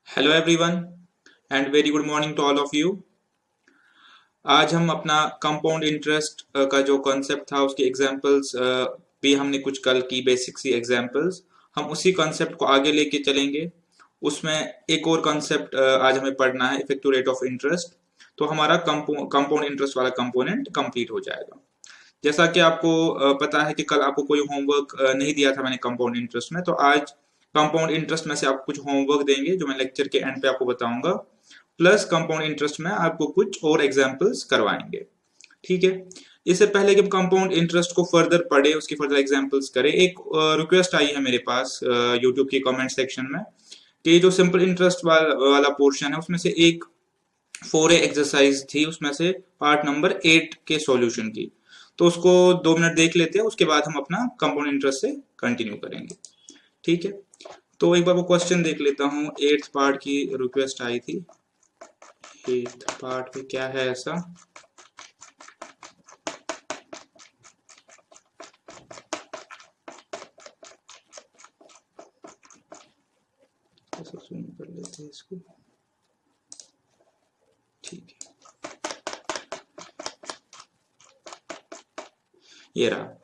Hello everyone and very good morning to all of you. आज हम अपना compound interest का जो कॉन्सेप्ट था उसके एग्जांपल्स भी हमने कुछ कल की बेसिक सी एग्जांपल्स, हम उसी कॉन्सेप्ट को आगे लेके चलेंगे। उसमें एक और कॉन्सेप्ट आज हमें पढ़ना है, इफेक्टिव रेट ऑफ इंटरेस्ट। तो हमारा कंपाउंड इंटरेस्ट वाला कंपोनेंट कंप्लीट हो जाएगा। जैसा कि आपको पता है कि कल आपको कोई होमवर्क नहीं दिया था मैंने कंपाउंड इंटरेस्ट में, तो आज कंपाउंड इंटरेस्ट में से आपको कुछ होमवर्क देंगे जो मैं लेक्चर के एंड पे आपको बताऊंगा। प्लस कंपाउंड इंटरेस्ट में आपको कुछ और एग्जांपल्स करवाएंगे। ठीक है। इससे पहले कि हम कंपाउंड इंटरेस्ट को फर्दर पढ़े, उसकी फर्दर एग्जांपल्स करें, एक रिक्वेस्ट आई है मेरे पास यूट्यूब के कमेंट सेक्शन में कि जो सिंपल इंटरेस्ट वाला पोर्शन है उसमें से एक 4A एक्सरसाइज थी, उसमें से पार्ट नंबर 8 के सॉल्यूशन की। तो उसको 2 मिनट देख लेते हैं, उसके बाद हम अपना कंपाउंड इंटरेस्ट से कंटिन्यू करेंगे। ठीक है। तो एक बार वो क्वेश्चन देख लेता हूँ। 8th पार्ट की रिक्वेस्ट आई थी। 8th पार्ट में क्या है ऐसा? जूम कर लेते हैं इसको। ठीक है, ये रहा।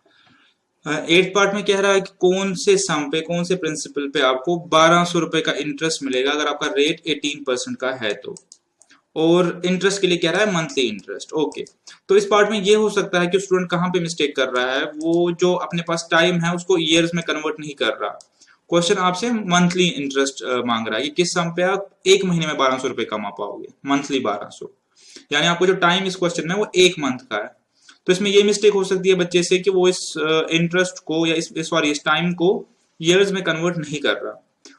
8th पार्ट में कह रहा है कि कौन से सम पे, कौन से प्रिंसिपल पे आपको 1200 रुपए का इंटरेस्ट मिलेगा अगर आपका रेट 18% का है तो। और इंटरेस्ट के लिए कह रहा है मंथली इंटरेस्ट। ओके, तो इस पार्ट में ये हो सकता है कि स्टूडेंट कहाँ पे मिस्टेक कर रहा है, वो जो अपने पास टाइम है उसको ईयर्स में कन्वर्ट नहीं कर रहा। क्वेश्चन आपसे मंथली इंटरेस्ट मांग रहा है कि किस सम पे आप एक महीने में 1200 रुपए कमा पाओगे, मंथली 1200। यानी आपको जो टाइम इस क्वेश्चन में वो एक मंथ का है। तो इसमें ये मिस्टेक हो सकती है बच्चे से कि वो इस इंटरेस्ट को या इस टाइम को ईयर्स में कन्वर्ट नहीं कर रहा।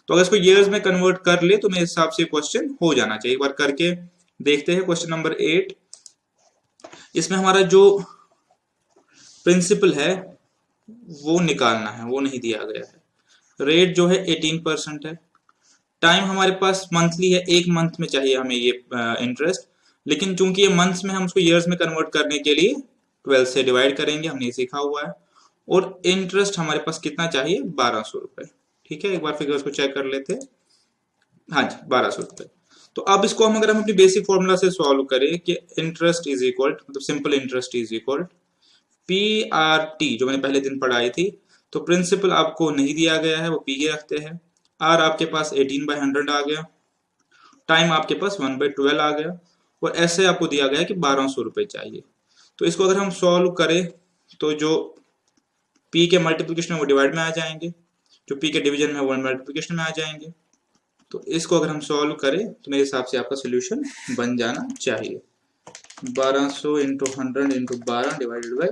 तो अगर इसको ईयर्स में कन्वर्ट कर ले तो मेरे हिसाब से क्वेश्चन हो जाना चाहिए। एक बार करके देखते हैं क्वेश्चन नंबर 8। इसमें हमारा जो प्रिंसिपल है वो निकालना है, वो नहीं दिया गया है। रेट जो है 18% है। टाइम हमारे पास मंथली है, एक मंथ में चाहिए हमें ये इंटरेस्ट। लेकिन चूंकि ये मंथ्स में, हम उसको ईयर्स में कन्वर्ट करने के लिए 12 से डिवाइड करेंगे, हमने ये सीखा हुआ है। और इंटरेस्ट हमारे पास कितना चाहिए? 1200 रुपए। ठीक है, एक बार फिगर को चेक कर लेते हैं। हाँ जी, 1200 रुपए। तो अब इसको हम अगर हम अपनी बेसिक फॉर्मूला से सॉल्व करें कि इंटरेस्ट इज इक्वल, मतलब simple interest is equal P R T, जो मैंने पहले दिन पढ़ाई थी। तो प्रिंसिपल आपको नहीं दिया गया है, वो पी ही रखते हैं। आर आपके पास 18/100 आ गया। टाइम आपके पास 1/12 आ गया। और ऐसे आपको दिया गया है कि 1200 रुपए चाहिए। तो इसको अगर हम सॉल्व करें तो जो पी के मल्टीप्लीकेशन में वो डिवाइड में आ जाएंगे, जो पी के डिवीजन में वो मल्टीप्लीकेशन में आ जाएंगे। तो इसको अगर हम सॉल्व करें तो मेरे हिसाब से आपका सोल्यूशन बन जाना चाहिए। 1200 इंटू 100 इंटू 12 डिवाइडेड बाई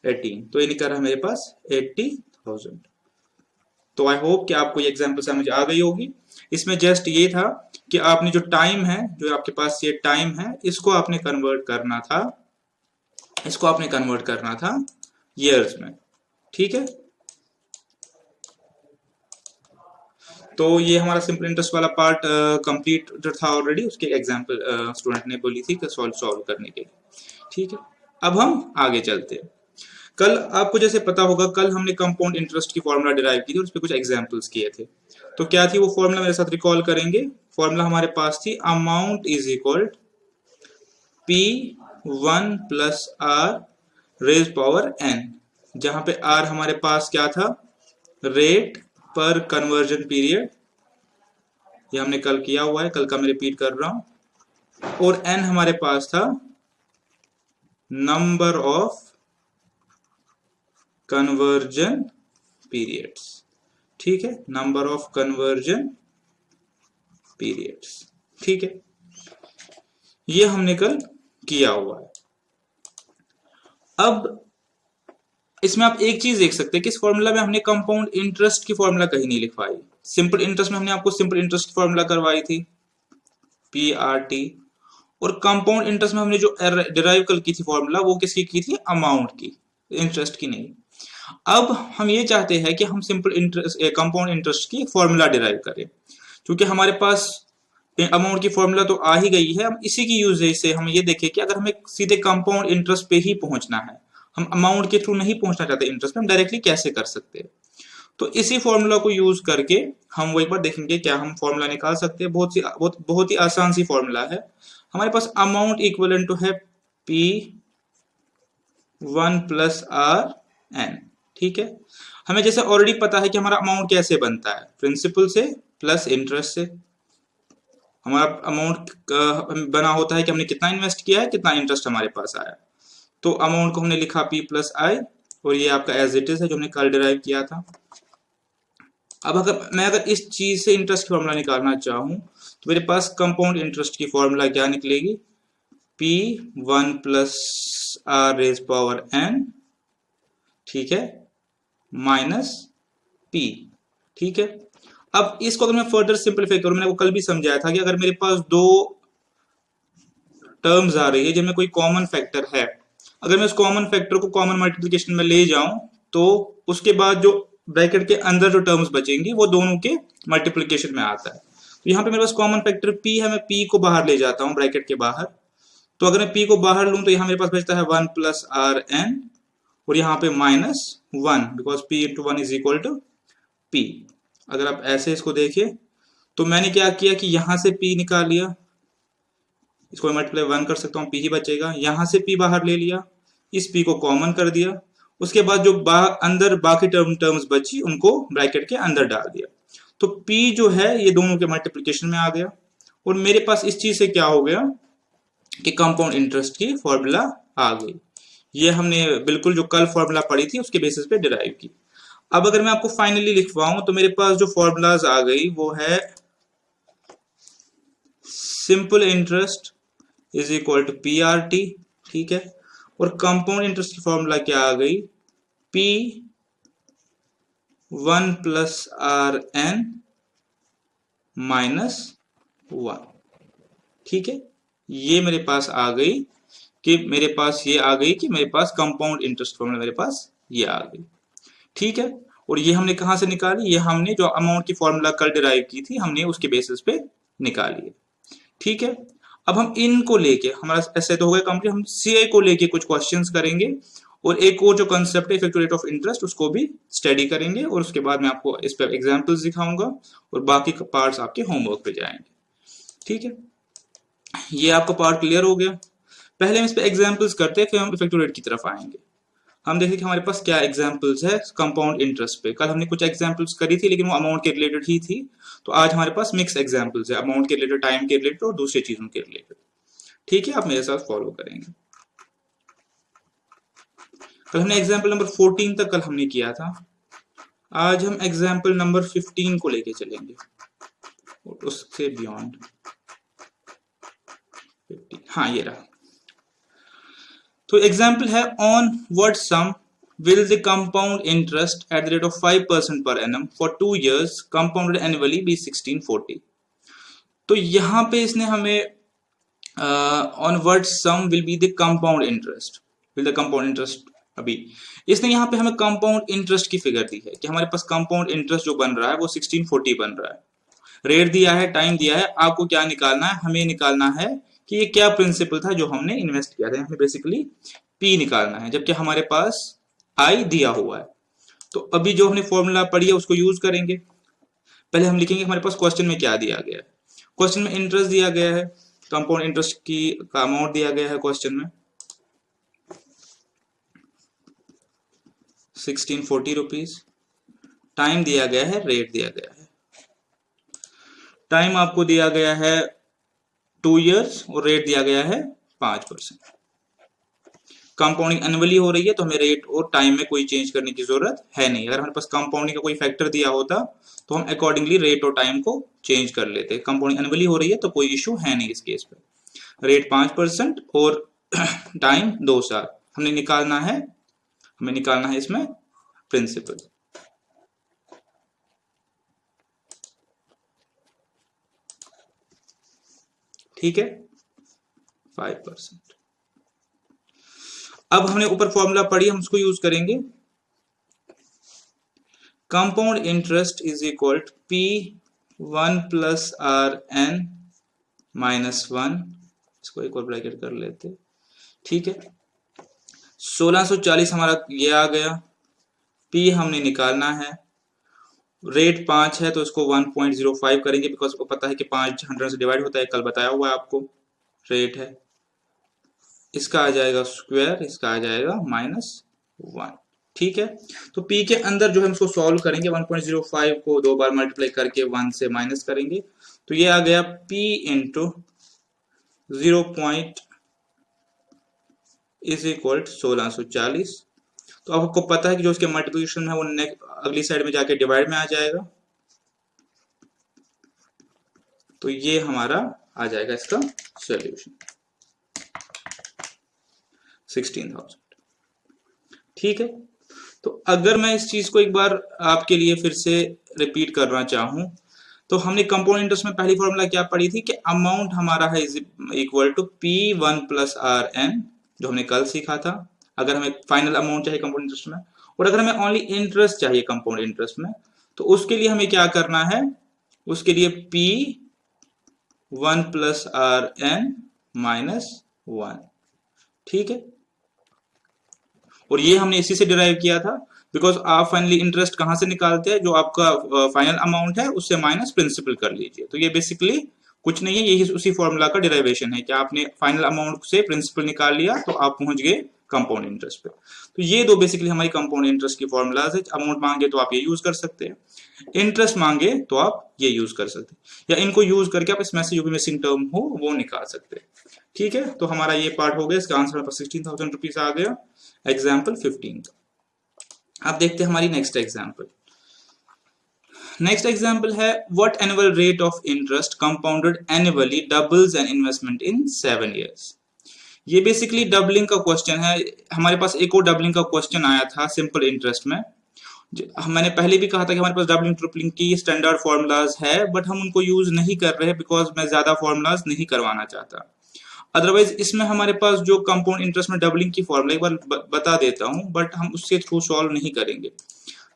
18, तो ये निकल रहा है मेरे पास 80,000। तो आई होप कि आपको ये एग्जांपल समझ आ गई होगी। इसमें जस्ट ये था कि आपने जो टाइम है, जो आपके पास ये टाइम है, इसको आपने कन्वर्ट करना था, इसको आपने कन्वर्ट करना था ईयर्स में। ठीक है। तो ये हमारा सिंपल इंटरेस्ट वाला पार्ट कंप्लीट जो था ऑलरेडी, उसके एग्जांपल स्टूडेंट ने बोली थी कि सॉल्व करने के लिए। ठीक है, अब हम आगे चलते हैं। कल आपको जैसे पता होगा, कल हमने कंपाउंड इंटरेस्ट की फॉर्मूला डिराइव की थी और उस पर कुछ एग्जांपल्स किए थे। तो क्या थी वो फॉर्मूला, मेरे साथ रिकॉल करेंगे। फॉर्मूला हमारे पास थी amount is equal P1 plus R raise power n, जहां पे r हमारे पास क्या था? रेट पर कन्वर्जन पीरियड। ये हमने कल किया हुआ है, कल का मैं रिपीट कर रहा हूं। और n हमारे पास था नंबर ऑफ कन्वर्जन पीरियड्स। ठीक है, नंबर ऑफ कन्वर्जन पीरियड्स। ठीक है, ये हमने कल किया हुआ है। अब इसमें आप एक चीज देख सकते हैं कि इस फॉर्मूला में हमने कंपाउंड इंटरेस्ट की फॉर्मूला कहीं नहीं लिखवाई। सिंपल इंटरेस्ट में हमने आपको सिंपल इंटरेस्ट की फॉर्मूला करवाई थी, पी आर टी। और कंपाउंड इंटरेस्ट में हमने जो डिराइव कल की थी फॉर्मूला, वो किसकी की थी? अमाउंट की, इंटरेस्ट की नहीं। अब हम ये चाहते हैं कि हम सिंपल इंटरेस्ट, कंपाउंड इंटरेस्ट की फॉर्मूला डिराइव करें। क्योंकि हमारे पास अमाउंट की फॉर्मूला तो आ ही गई है, हम इसी की यूजेज से हम ये देखें कि अगर हमें सीधे कंपाउंड इंटरेस्ट पे ही पहुंचना है, हम अमाउंट के थ्रू नहीं पहुंचना चाहते इंटरेस्ट पे, हम डायरेक्टली कैसे कर सकते हैं। तो इसी फॉर्मूला को यूज करके हम वो एक बार देखेंगे क्या हम फॉर्मूला निकाल सकते हैं। बहुत ही आसान सी फॉर्मूला है। हमारे पास अमाउंट इक्वलेंट टू है P 1 प्लस आर एन। ठीक है, हमें जैसे ऑलरेडी पता है कि हमारा अमाउंट कैसे बनता है, प्रिंसिपल से प्लस इंटरेस्ट से। हमारा अमाउंट बना होता है कि हमने कितना इन्वेस्ट किया है, कितना इंटरेस्ट हमारे पास आया। तो अमाउंट को हमने लिखा P प्लस आई, और ये आपका एज इट इज है जो हमने कल डिराइव किया था। अब अगर इस चीज से इंटरेस्ट की फॉर्मूला निकालना चाहूं तो मेरे पास कंपाउंड इंटरेस्ट की फॉर्मूला क्या निकलेगी, P 1 plus R raise power n, ठीक है, माइनस P। ठीक है, अब इसको अगर मैं फर्दर सिंपलीफाई करूं, मैंने वो कल भी समझाया था कि अगर मेरे पास दो टर्म्स आ रही है जिनमें कोई कॉमन फैक्टर है, अगर मैं उस कॉमन फैक्टर को कॉमन मल्टीप्लिकेशन में ले जाऊं तो उसके बाद जो ब्रैकेट के अंदर जो टर्म्स बचेंगी वो दोनों के मल्टीप्लिकेशन में आता है। तो यहाँ पे मेरे पास कॉमन फैक्टर P है, मैं P को बाहर ले जाता हूँ ब्रैकेट के बाहर। तो अगर मैं P को बाहर लूं तो यहाँ मेरे पास बचता है 1 प्लस आर एन, और यहाँ पे minus 1, because P into 1 is equal to P। अगर आप ऐसे इसको देखिए तो मैंने क्या किया कि यहाँ से P निकाल लिया, इसको मल्टीप्लाई 1 कर सकता हूँ, P ही बचेगा। यहाँ से P बाहर ले लिया, इस P को कॉमन कर दिया, उसके बाद जो अंदर बाकी टर्म्स बची उनको ब्रैकेट के अंदर डाल दिया। तो P जो है ये दोनों के मल्टीप्लिकेशन में आ गया, और मेरे पास इस चीज से क्या हो गया कि कंपाउंड इंटरेस्ट की फॉर्मूला आ गई। ये हमने बिल्कुल जो कल फॉर्मूला पढ़ी थी उसके बेसिस पे डिराइव की। अब अगर मैं आपको फाइनली लिखवाऊं तो मेरे पास जो फॉर्मूलाज आ गई वो है simple interest is equal to PRT, ठीक है, और कंपाउंड इंटरेस्ट की फॉर्मूला क्या आ गई, P 1 plus R N minus 1। ठीक है, ये मेरे पास आ गई कि मेरे पास ये आ गई कि मेरे पास कंपाउंड इंटरेस्ट फॉर्मूला मेरे पास ये आ गई। ठीक है, और ये हमने कहां से निकाली, ये हमने जो अमाउंट की फॉर्मूला कल डिराइव की थी हमने उसके बेसिस पे निकाली है। ठीक है, अब हम इनको लेके हमारा ऐसे तो हो गया कंप्लीट, हम CI को लेके कुछ क्वेश्चंस करेंगे, और एक और जो कंसेप्ट है इफेक्टिव रेट ऑफ इंटरेस्ट उसको भी स्टडी करेंगे, और उसके बाद मैं आपको इस पर एग्जांपल्स दिखाऊंगा और बाकी पार्ट्स आपके होमवर्क पे जाएंगे। ठीक है, ये आपका पार्ट क्लियर हो गया। पहले हम इस पे एग्जांपल्स करते हैं, फिर हम इफेक्टिव रेट की तरफ आएंगे। हम देखें कि हमारे पास क्या एग्जांपल्स है कंपाउंड इंटरेस्ट पे। कल हमने कुछ एग्जांपल्स करी थी लेकिन वो अमाउंट के रिलेटेड ही थी, तो आज हमारे पास मिक्स एग्जांपल्स है, अमाउंट के रिलेटेड, टाइम के रिलेटेड और दूसरी चीजों के रिलेटेड। ठीक है, आप मेरे साथ फॉलो करेंगे। कल हमने एग्जांपल नंबर 14 तक कल हमने किया था, आज हम एग्जांपल नंबर 15 को लेके चलेंगे और उससे बियॉन्ड 15। हाँ, ये रहा। तो एग्जाम्पल है, on what sum will the compound interest at the rate of 5% per annum for 2 years compounded annually be 1640। तो यहां पे इसने हमें on what sum will be the compound interest, will the compound interest, अभी इसने यहाँ पे हमें कंपाउंड इंटरेस्ट की फिगर दी है कि हमारे पास कंपाउंड इंटरेस्ट जो बन रहा है वो 1640 बन रहा है। रेट दिया है, टाइम दिया है, आपको क्या निकालना है, हमें निकालना है कि ये क्या प्रिंसिपल था जो हमने इन्वेस्ट किया था, हमें बेसिकली P निकालना है, जबकि हमारे पास I दिया हुआ है। तो अभी जो हमने फॉर्मूला पढ़ी है उसको यूज करेंगे। पहले हम लिखेंगे हमारे पास क्वेश्चन में क्या दिया गया है। क्वेश्चन में इंटरेस्ट दिया गया है, कंपाउंड इंटरेस्ट की का अमाउंट दिया गया है क्वेश्चन में 1640 रुपीज, टाइम दिया गया है, रेट दिया गया है। टाइम आपको दिया गया है 2 इयर्स और रेट दिया गया है 5%। कंपाउंडिंग एनुअली हो रही है तो हमें रेट और टाइम में कोई चेंज करने की जरूरत है नहीं। अगर हमारे पास कंपाउंडिंग का कोई फैक्टर दिया होता तो हम अकॉर्डिंगली रेट और टाइम को चेंज कर लेते। कंपाउंडिंग एनुअली हो रही है तो कोई इशू है नहीं इस केस पे। रेट 5% और टाइम 2 साल हमें निकालना है इसमें प्रिंसिपल। ठीक है, 5%। अब हमने ऊपर फॉर्मूला पढ़ी, हम उसको यूज करेंगे। Compound interest is equal to P 1 plus R N minus 1, इसको एक और ब्रैकेट कर लेते। ठीक है, 1640 हमारा ये आ गया, P हमने निकालना है, रेट 5 है तो इसको 1.05 करेंगे, बिकॉज को पता है कि 5 100 से डिवाइड होता है, कल बताया हुआ है आपको। रेट है, इसका आ जाएगा स्क्वायर, इसका आ जाएगा -1। ठीक है, तो पी के अंदर जो हम इसको सॉल्व करेंगे 1.05 को 2 बार मल्टीप्लाई करके 1 से माइनस करेंगे, तो ये आ गया P इंटू 0 इज इक्वल 1640। तो अब आपको पता है कि जो इसके मल्टीप्लिकेशन है वो अगली साइड में जाके डिवाइड में आ जाएगा, तो ये हमारा आ जाएगा इसका सॉल्यूशन 16,000। ठीक है, तो अगर मैं इस चीज को एक बार आपके लिए फिर से रिपीट करना चाहूं, तो हमने कंपाउंड इंटरेस्ट में पहली फॉर्मूला क्या पढ़ी थी कि अमाउंट हमारा है equal to P1 plus RN, जो हमने कल सीखा था, अगर हमें फाइनल अमाउंट चाहिए कंपाउंड इंटरेस्ट में। और अगर हमें ओनली इंटरेस्ट चाहिए कंपाउंड इंटरेस्ट में, तो उसके लिए हमें क्या करना है, उसके लिए P1 प्लस RN -1। ठीक है, और ये हमने इसी से डिराइव किया था, बिकॉज आप फाइनली इंटरेस्ट कहां से निकालते हैं, जो आपका फाइनल अमाउंट है उससे माइनस प्रिंसिपल कर लीजिए। तो ये बेसिकली कुछ नहीं है, यही उसी फॉर्मूला का डिराइवेशन है कि आपने फाइनल अमाउंट से प्रिंसिपल निकाल लिया तो आप पहुंच गए कंपाउंड इंटरेस्ट पे। तो ये दो बेसिकली हमारी कंपाउंड इंटरेस्ट की फॉर्मूलाज है। अमाउंट मांगे तो आप ये यूज कर सकते हैं, इंटरेस्ट मांगे तो आप ये यूज कर सकते हैं, या इनको यूज करके आप इसमें से जो भी मिसिंग टर्म हो वो निकाल सकते हैं। ठीक है, तो हमारा ये पार्ट हो गया, इसका आंसर 16,000 रुपीज आ गया, एग्जाम्पल 15 का। अब देखते हैं हमारी नेक्स्ट एग्जाम्पल। नेक्स्ट एग्जाम्पल है what annual rate of interest compounded annually doubles an investment in 7 years। ये बेसिकली डबलिंग का क्वेश्चन है। हमारे पास एक और डबलिंग का क्वेश्चन आया था सिंपल इंटरेस्ट में। मैंने पहले भी कहा था कि हमारे पास डबलिंग ट्रिपलिंग की स्टैंडर्ड फॉर्मूलाज है, बट हम उनको यूज नहीं कर रहे बिकॉज मैं ज्यादा फॉर्मूलाज नहीं करवाना चाहता। अदरवाइज इसमें हमारे पास जो कंपाउंड इंटरेस्ट में डबलिंग की फॉर्मूला एक बार बता देता हूं, बट हम उसके थ्रू सॉल्व नहीं करेंगे।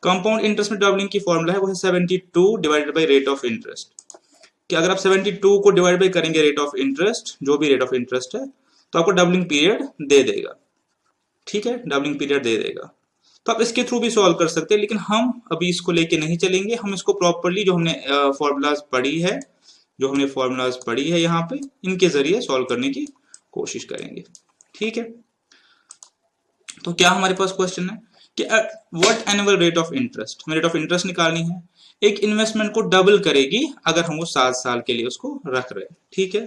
कंपाउंड इंटरेस्ट में डबलिंग की फॉर्मूला है वो है 72 divided by rate of interest. कि अगर आप 72 को डिवाइड बाय करेंगे रेट ऑफ इंटरेस्ट, जो भी रेट ऑफ इंटरेस्ट है, तो आपको डबलिंग पीरियड दे देगा। ठीक है, डबलिंग पीरियड दे देगा। तो आप इसके थ्रू भी सॉल्व कर सकते हैं, लेकिन हम अभी इसको लेके नहीं चलेंगे। हम इसको प्रॉपरली जो हमने फॉर्मूलाज पढ़ी है यहाँ पे, इनके जरिए सॉल्व करने की कोशिश करेंगे। ठीक है, तो क्या हमारे पास क्वेश्चन है कि what annual rate of interest, हमें रेट ऑफ इंटरेस्ट निकालनी है। एक इन्वेस्टमेंट को डबल करेगी अगर हम वो 7 साल के लिए उसको रख रहे हैं। ठीक है,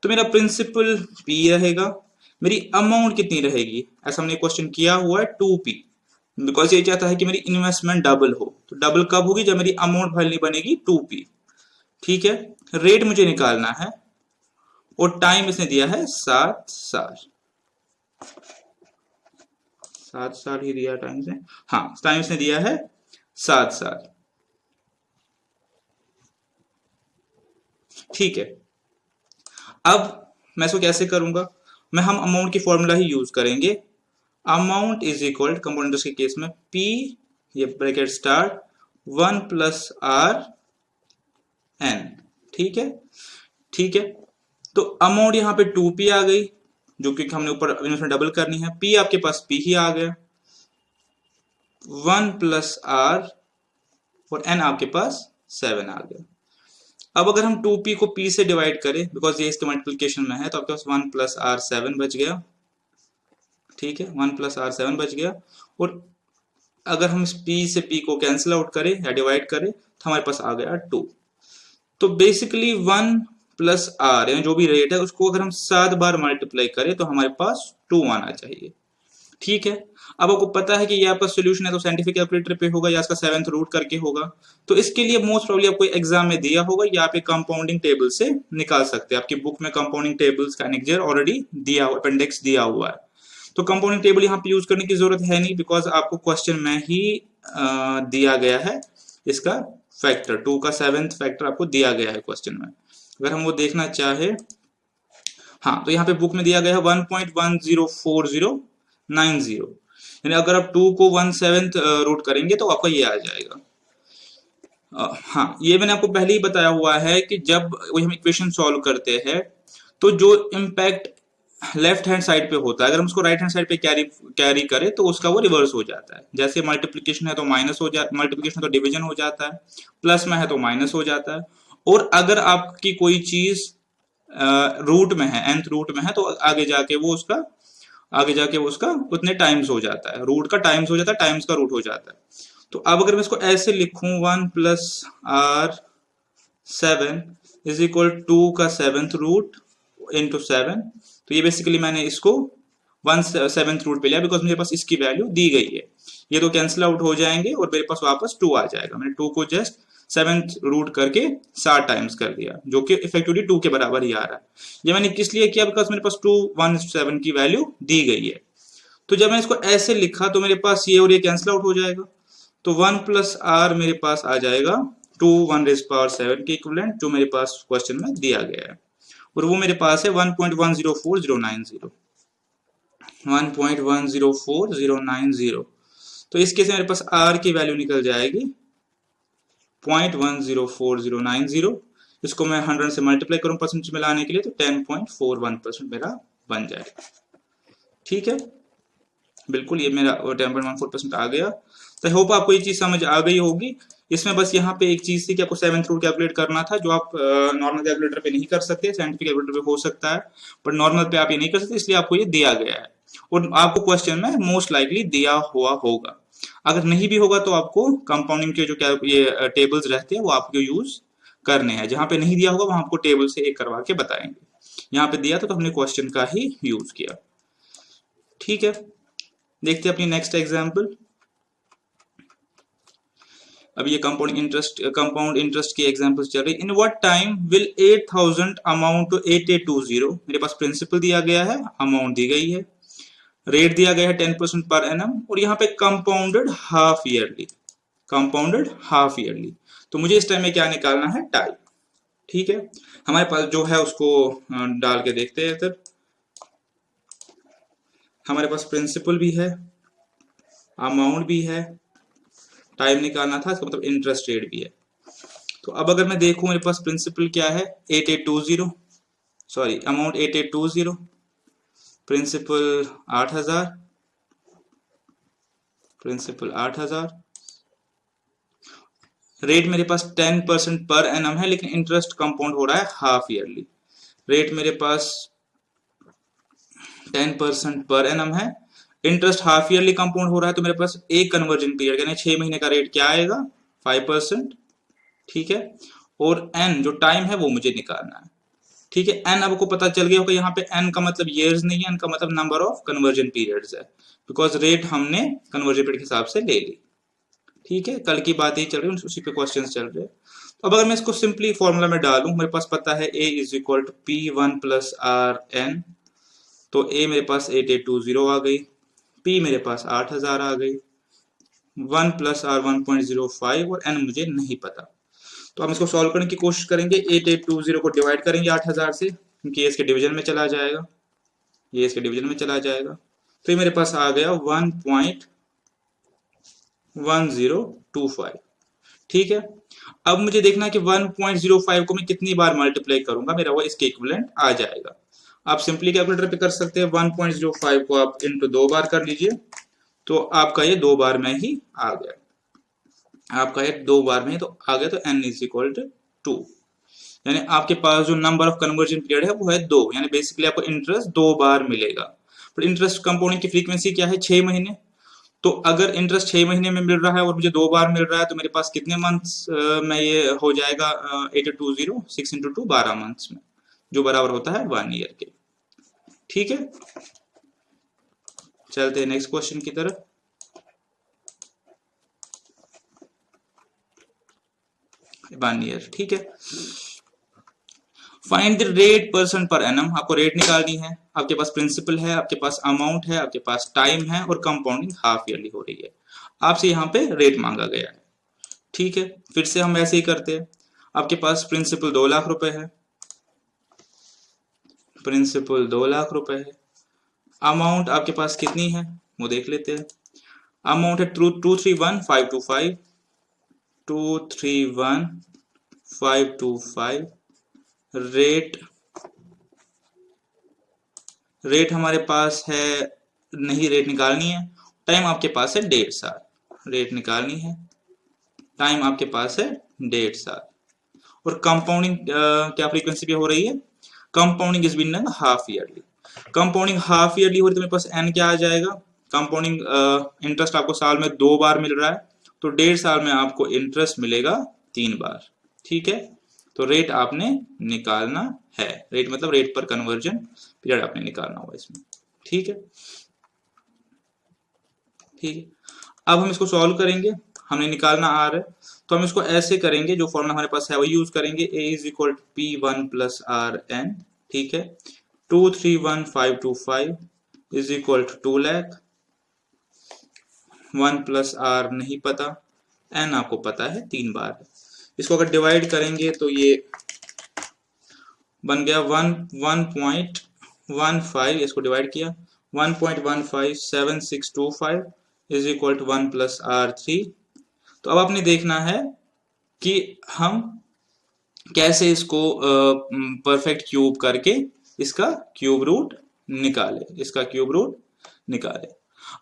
तो मेरा प्रिंसिपल P रहेगा, मेरी अमाउंट कितनी रहेगी, ऐसा हमने क्वेश्चन किया हुआ है 2P, बिकॉज ये चाहता है कि मेरी इन्वेस्टमेंट डबल हो। तो डबल कब होगी, जब मेरी अमाउंट वैल्यू बनेगी 2P। ठीक है, रेट मुझे निकालना है और टाइम इसने दिया है 7 साल। 7 साल ही दिया टाइम से, हाँ टाइम इसने दिया है 7 साल। ठीक है, अब मैं इसको कैसे करूंगा, हम अमाउंट की फॉर्मूला ही यूज करेंगे। Amount is equal compound interest के केस में P, ये ब्रैकेट स्टार्ट 1 प्लस RN। ठीक है, ठीक है, तो अमाउंट यहाँ पे 2P आ गई, जो कि हमने ऊपर इन्वेस्टमेंट डबल करनी है। P आपके पास P ही आ गया, 1 प्लस R और N आपके पास 7 आ गया। अब अगर हम 2P को P से डिवाइड करें, बिकॉज ये इसके मल्टीप्लिकेशन में है, तो आपके पास 1 प्लस R7 बच गया। ठीक है, 1 प्लस R7 बच गया। और अगर हम इस P से P को कैंसिल आउट करें या डिवाइड करें, तो हमारे पास आ गया 2। तो बेसिकली 1 प्लस R यानी जो भी रेट है उसको अगर हम 7 बार मल्टीप्लाई करें तो हमारे पास 2 आना चाहिए। ठीक है, अब आपको पता है कि ये आपका सोल्यूशन है तो साइंटिफिक कैलकुलेटर पे होगा या इसका 7th रूट करके होगा। तो इसके लिए मोस्ट प्रोबेबली आपको एग्जाम में दिया होगा, या आप एक कंपाउंडिंग टेबल से निकाल सकते हैं। आपकी बुक में कंपाउंडिंग टेबल्स का एनेक्जर ऑलरेडी दिया हुआ, अपेंडिक्स दिया हुआ है। तो कंपाउंडिंग टेबल यहाँ पे यूज करने की जरूरत है नहीं, बिकॉज आपको क्वेश्चन में ही दिया गया है इसका फैक्टर, 2 का 7th फैक्टर आपको दिया गया है क्वेश्चन में। अगर हम वो देखना चाहे, हाँ, तो यहाँ पे बुक में दिया गया है 1.104090, यानी अगर आप 2 को 1/7 रूट करेंगे तो आपका ये आ जाएगा। हाँ, ये मैंने आपको पहले ही बताया हुआ है कि जब वही हम इक्वेशन सॉल्व करते हैं तो जो इम्पैक्ट लेफ्ट हैंड साइड पे होता है, अगर हम उसको राइट हैंड साइड पे कैरी कैरी करें तो उसका वो रिवर्स हो जाता है। जैसे मल्टीप्लिकेशन है तो माइनस हो जाता, मल्टीप्लिकेशन तो डिवीजन हो जाता है, प्लस में है तो माइनस हो जाता है। और अगर आपकी कोई चीज रूट में है, nth रूट में है, तो आगे जाके वो उसका उतने टाइम्स हो जाता है, रूट का टाइम्स हो जाता है, टाइम्स का रूट हो जाता है। तो अब अगर मैं इसको ऐसे लिखूं, 1 + r 7 इज इक्वल 2 का 7th रूट इंटू 7, तो ये बेसिकली मैंने इसको 1/7 रूट पे लिया, बिकॉज मेरे पास इसकी वैल्यू दी गई है। ये तो कैंसिल आउट हो जाएंगे और मेरे पास वापस 2 आ जाएगा। मैंने 2 को जस्ट 7th रूट करके 7 टाइम्स कर दिया, जो कि इफेक्टिवली 2 के बराबर ही आ रहा है। ये मैंने किस लिए किया, बिकॉज मेरे पास 2/1/7 की वैल्यू दी गई है। तो जब मैं इसको ऐसे लिखा तो मेरे पास ये और ये कैंसिल आउट हो जाएगा, तो 1 + r मेरे पास आ जाएगा 2 1⁻7 के इक्विवेलेंट, जो मेरे पास क्वेश्चन में दिया गया है। और वो मेरे पास है 1.104090, 1.104090। तो इस केस में मेरे पास r की वैल्यू निकल जाएगी 0.104090। इसको मैं 100 से मल्टीप्लाई करूं परसेंटेज में लाने के लिए, तो 10.41% मेरा बन जाएगा। ठीक है, बिल्कुल ये मेरा 10.14% आ गया। तो आई होप आपको ये चीज समझ आ गई होगी। इसमें बस यहाँ पे एक चीज थी कि आपको 7th रूट कैलकुलेट करना था, जो आप नॉर्मल कैलकुलेटर पे नहीं कर सकते, साइंटिफिक कैलकुलेटर पे हो सकता है, बट नॉर्मल पे आप ये नहीं कर सकते, इसलिए आपको ये दिया गया है और आपको क्वेश्चन में मोस्ट लाइकली दिया हुआ होगा। अगर नहीं भी होगा तो आपको कंपाउंडिंग के जो ये टेबल्स रहते हैं वो आपको यूज करने हैं। जहां पे नहीं दिया होगा वहां आपको टेबल से एक करवा के बताएंगे। यहाँ पे दिया था तो हमने क्वेश्चन का ही यूज किया। ठीक है, देखते हैं अपनी नेक्स्ट एग्जाम्पल। अब ये कंपाउंड इंटरेस्ट की एग्जांपल्स चल रही। In what time will 8000 amount to 8820। मेरे पास प्रिंसिपल दिया गया है, अमाउंट दी गई है, रेट दिया गया है 10% पर एनम, और यहाँ पे compounded half yearly, compounded half yearly. तो मुझे इस टाइम में क्या निकालना है, टाइम। ठीक है, हमारे पास जो है उसको डाल के देखते हैं। सर हमारे पास प्रिंसिपल भी है, अमाउंट भी है, टाइम निकालना था, इसका मतलब इंटरेस्ट रेट भी है। तो अब अगर मैं देखूं मेरे पास प्रिंसिपल क्या है, 8820, sorry amount 8820, principal 8000, principal 8000, rate मेरे पास 10% पर एनम है, लेकिन इंटरेस्ट कंपाउंड हो रहा है हाफ ईयरली। रेट मेरे पास 10% पर एनम है, इंटरेस्ट हाफ ईयरली कंपाउंड हो रहा है, तो मेरे पास एक कन्वर्जन पीरियड यानी 6 महीने का रेट क्या आएगा, 5%। ठीक है, और एन जो टाइम है वो मुझे निकालना है। ठीक है, एन आपको पता चल गया होगा, यहाँ पे एन का मतलब ईयर्स नहीं है, एन का मतलब नंबर ऑफ कन्वर्जन पीरियड्स है, बिकॉज रेट हमने कन्वर्जन पीरियड के हिसाब से ले ली। ठीक है, कल की बात ही चल रही है, उसी पे क्वेश्चंस चल रहे हैं। तो अब अगर मैं इसको सिंपली फॉर्मूला में डालूं, मेरे पास पता है A is equal to P1 + RN, तो A मेरे पास 8820 आ गई, P मेरे पास 8000 आ गई, 1 + R 1.05, और N मुझे नहीं पता। तो हम इसको सॉल्व करने की कोशिश करेंगे। 8820 को डिवाइड करेंगे 8000 से, क्योंकि ये इसके डिवीजन में चला जाएगा, ये इसके डिवीजन में चला जाएगा। तो ये मेरे पास आ गया 1.1025। ठीक है, अब मुझे देखना है कि 1.05 को मैं कितनी बार मल्टीप्लाई करूंगा, मेरा वो इसके इक्विवेलेंट आ जाएगा। आप सिंपली कैलकुलेटर पे कर सकते हैं, 1.05 को आप इंटू 2 बार कर लीजिए, तो आपका ये 2 बार में ही आ गया, आपका ये 2 बार में ही तो आ गया। तो n इज इक्वल टू 2, यानी आपके पास जो नंबर ऑफ कन्वर्जन पीरियड है वो है 2, यानी बेसिकली आपको इंटरेस्ट 2 बार मिलेगा। पर इंटरेस्ट कंपाउंडिंग की फ्रीक्वेंसी क्या है, 6 महीने। तो अगर इंटरेस्ट 6 महीने में मिल रहा है और मुझे 2 बार मिल रहा है, तो मेरे पास कितने मंथ्स में ये हो जाएगा, 8820 6 इंटू 2 12 मंथ्स में, जो बराबर होता है 1 ईयर के। ठीक है, चलते हैं नेक्स्ट क्वेश्चन की तरफ। वन ईयर, ठीक है। Find the rate percent per annum, आपको रेट निकालनी है, आपके पास प्रिंसिपल है, आपके पास अमाउंट है, आपके पास टाइम है, और कंपाउंडिंग हाफ ईयरली हो रही है। आपसे यहाँ पे रेट मांगा गया है। ठीक है, फिर से हम ऐसे ही करते हैं। आपके पास प्रिंसिपल 2 लाख रुपए है, प्रिंसिपल 2 लाख रुपए है, अमाउंट आपके पास कितनी है वो देख लेते हैं। अमाउंट है 231525, 231525, रेट रेट हमारे पास है, नहीं रेट निकालनी है, टाइम आपके पास है 1.5 साल, रेट निकालनी है, टाइम आपके पास है 1.5 साल। और कंपाउंडिंग क्या फ्रीक्वेंसी पे हो रही है, compounding is been done half yearly. Compounding half yearly हो रही है तो मेरे पास एन क्या आ जाएगा, कंपाउंडिंग इंटरेस्ट आपको साल में 2 बार मिल रहा है, तो 1.5 साल में आपको इंटरेस्ट मिलेगा 3 बार। ठीक है, तो रेट आपने निकालना है, रेट मतलब रेट पर कन्वर्जन पीरियड आपने निकालना होगा इसमें। ठीक है, ठीक है। अब हम इसको सॉल्व करेंगे, हमने निकालना आर है, तो हम इसको ऐसे करेंगे, जो फॉर्मूला हमारे पास है वो यूज करेंगे, A is equal to P one plus R N. ठीक है, 231525 is equal to 2 lakh, 1 plus R नहीं पता, एन आपको पता है 3 बार। इसको अगर डिवाइड करेंगे तो ये बन गया 1.15, इसको डिवाइड किया 1.157625 is equal to 1 plus R 3। तो अब आपने देखना है कि हम कैसे इसको परफेक्ट क्यूब करके इसका क्यूब रूट निकाले, इसका क्यूब रूट निकाले।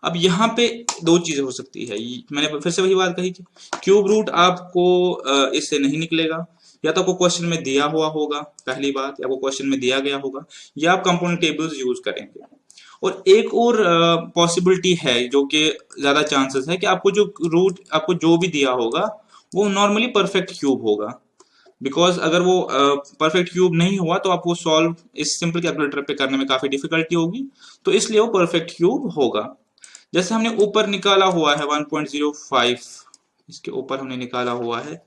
अब यहाँ पे दो चीजें हो सकती है, मैंने फिर से वही बात कही कि क्यूब रूट आपको इससे नहीं निकलेगा, या तो आपको क्वेश्चन में दिया हुआ होगा, पहली बात, या आपको क्वेश्चन में दिया गया होगा, या आप कंपाउंड टेबल्स यूज करेंगे। और एक और पॉसिबिलिटी है जो कि ज्यादा चांसेस है कि आपको जो रूट आपको जो भी दिया होगा वो नॉर्मली परफेक्ट क्यूब होगा, बिकॉज अगर वो परफेक्ट क्यूब नहीं हुआ तो आपको सॉल्व इस सिंपल कैलकुलेटर पे करने में काफी डिफिकल्टी होगी, तो इसलिए वो परफेक्ट क्यूब होगा। जैसे हमने ऊपर निकाला हुआ है 1.05, इसके ऊपर हमने निकाला हुआ है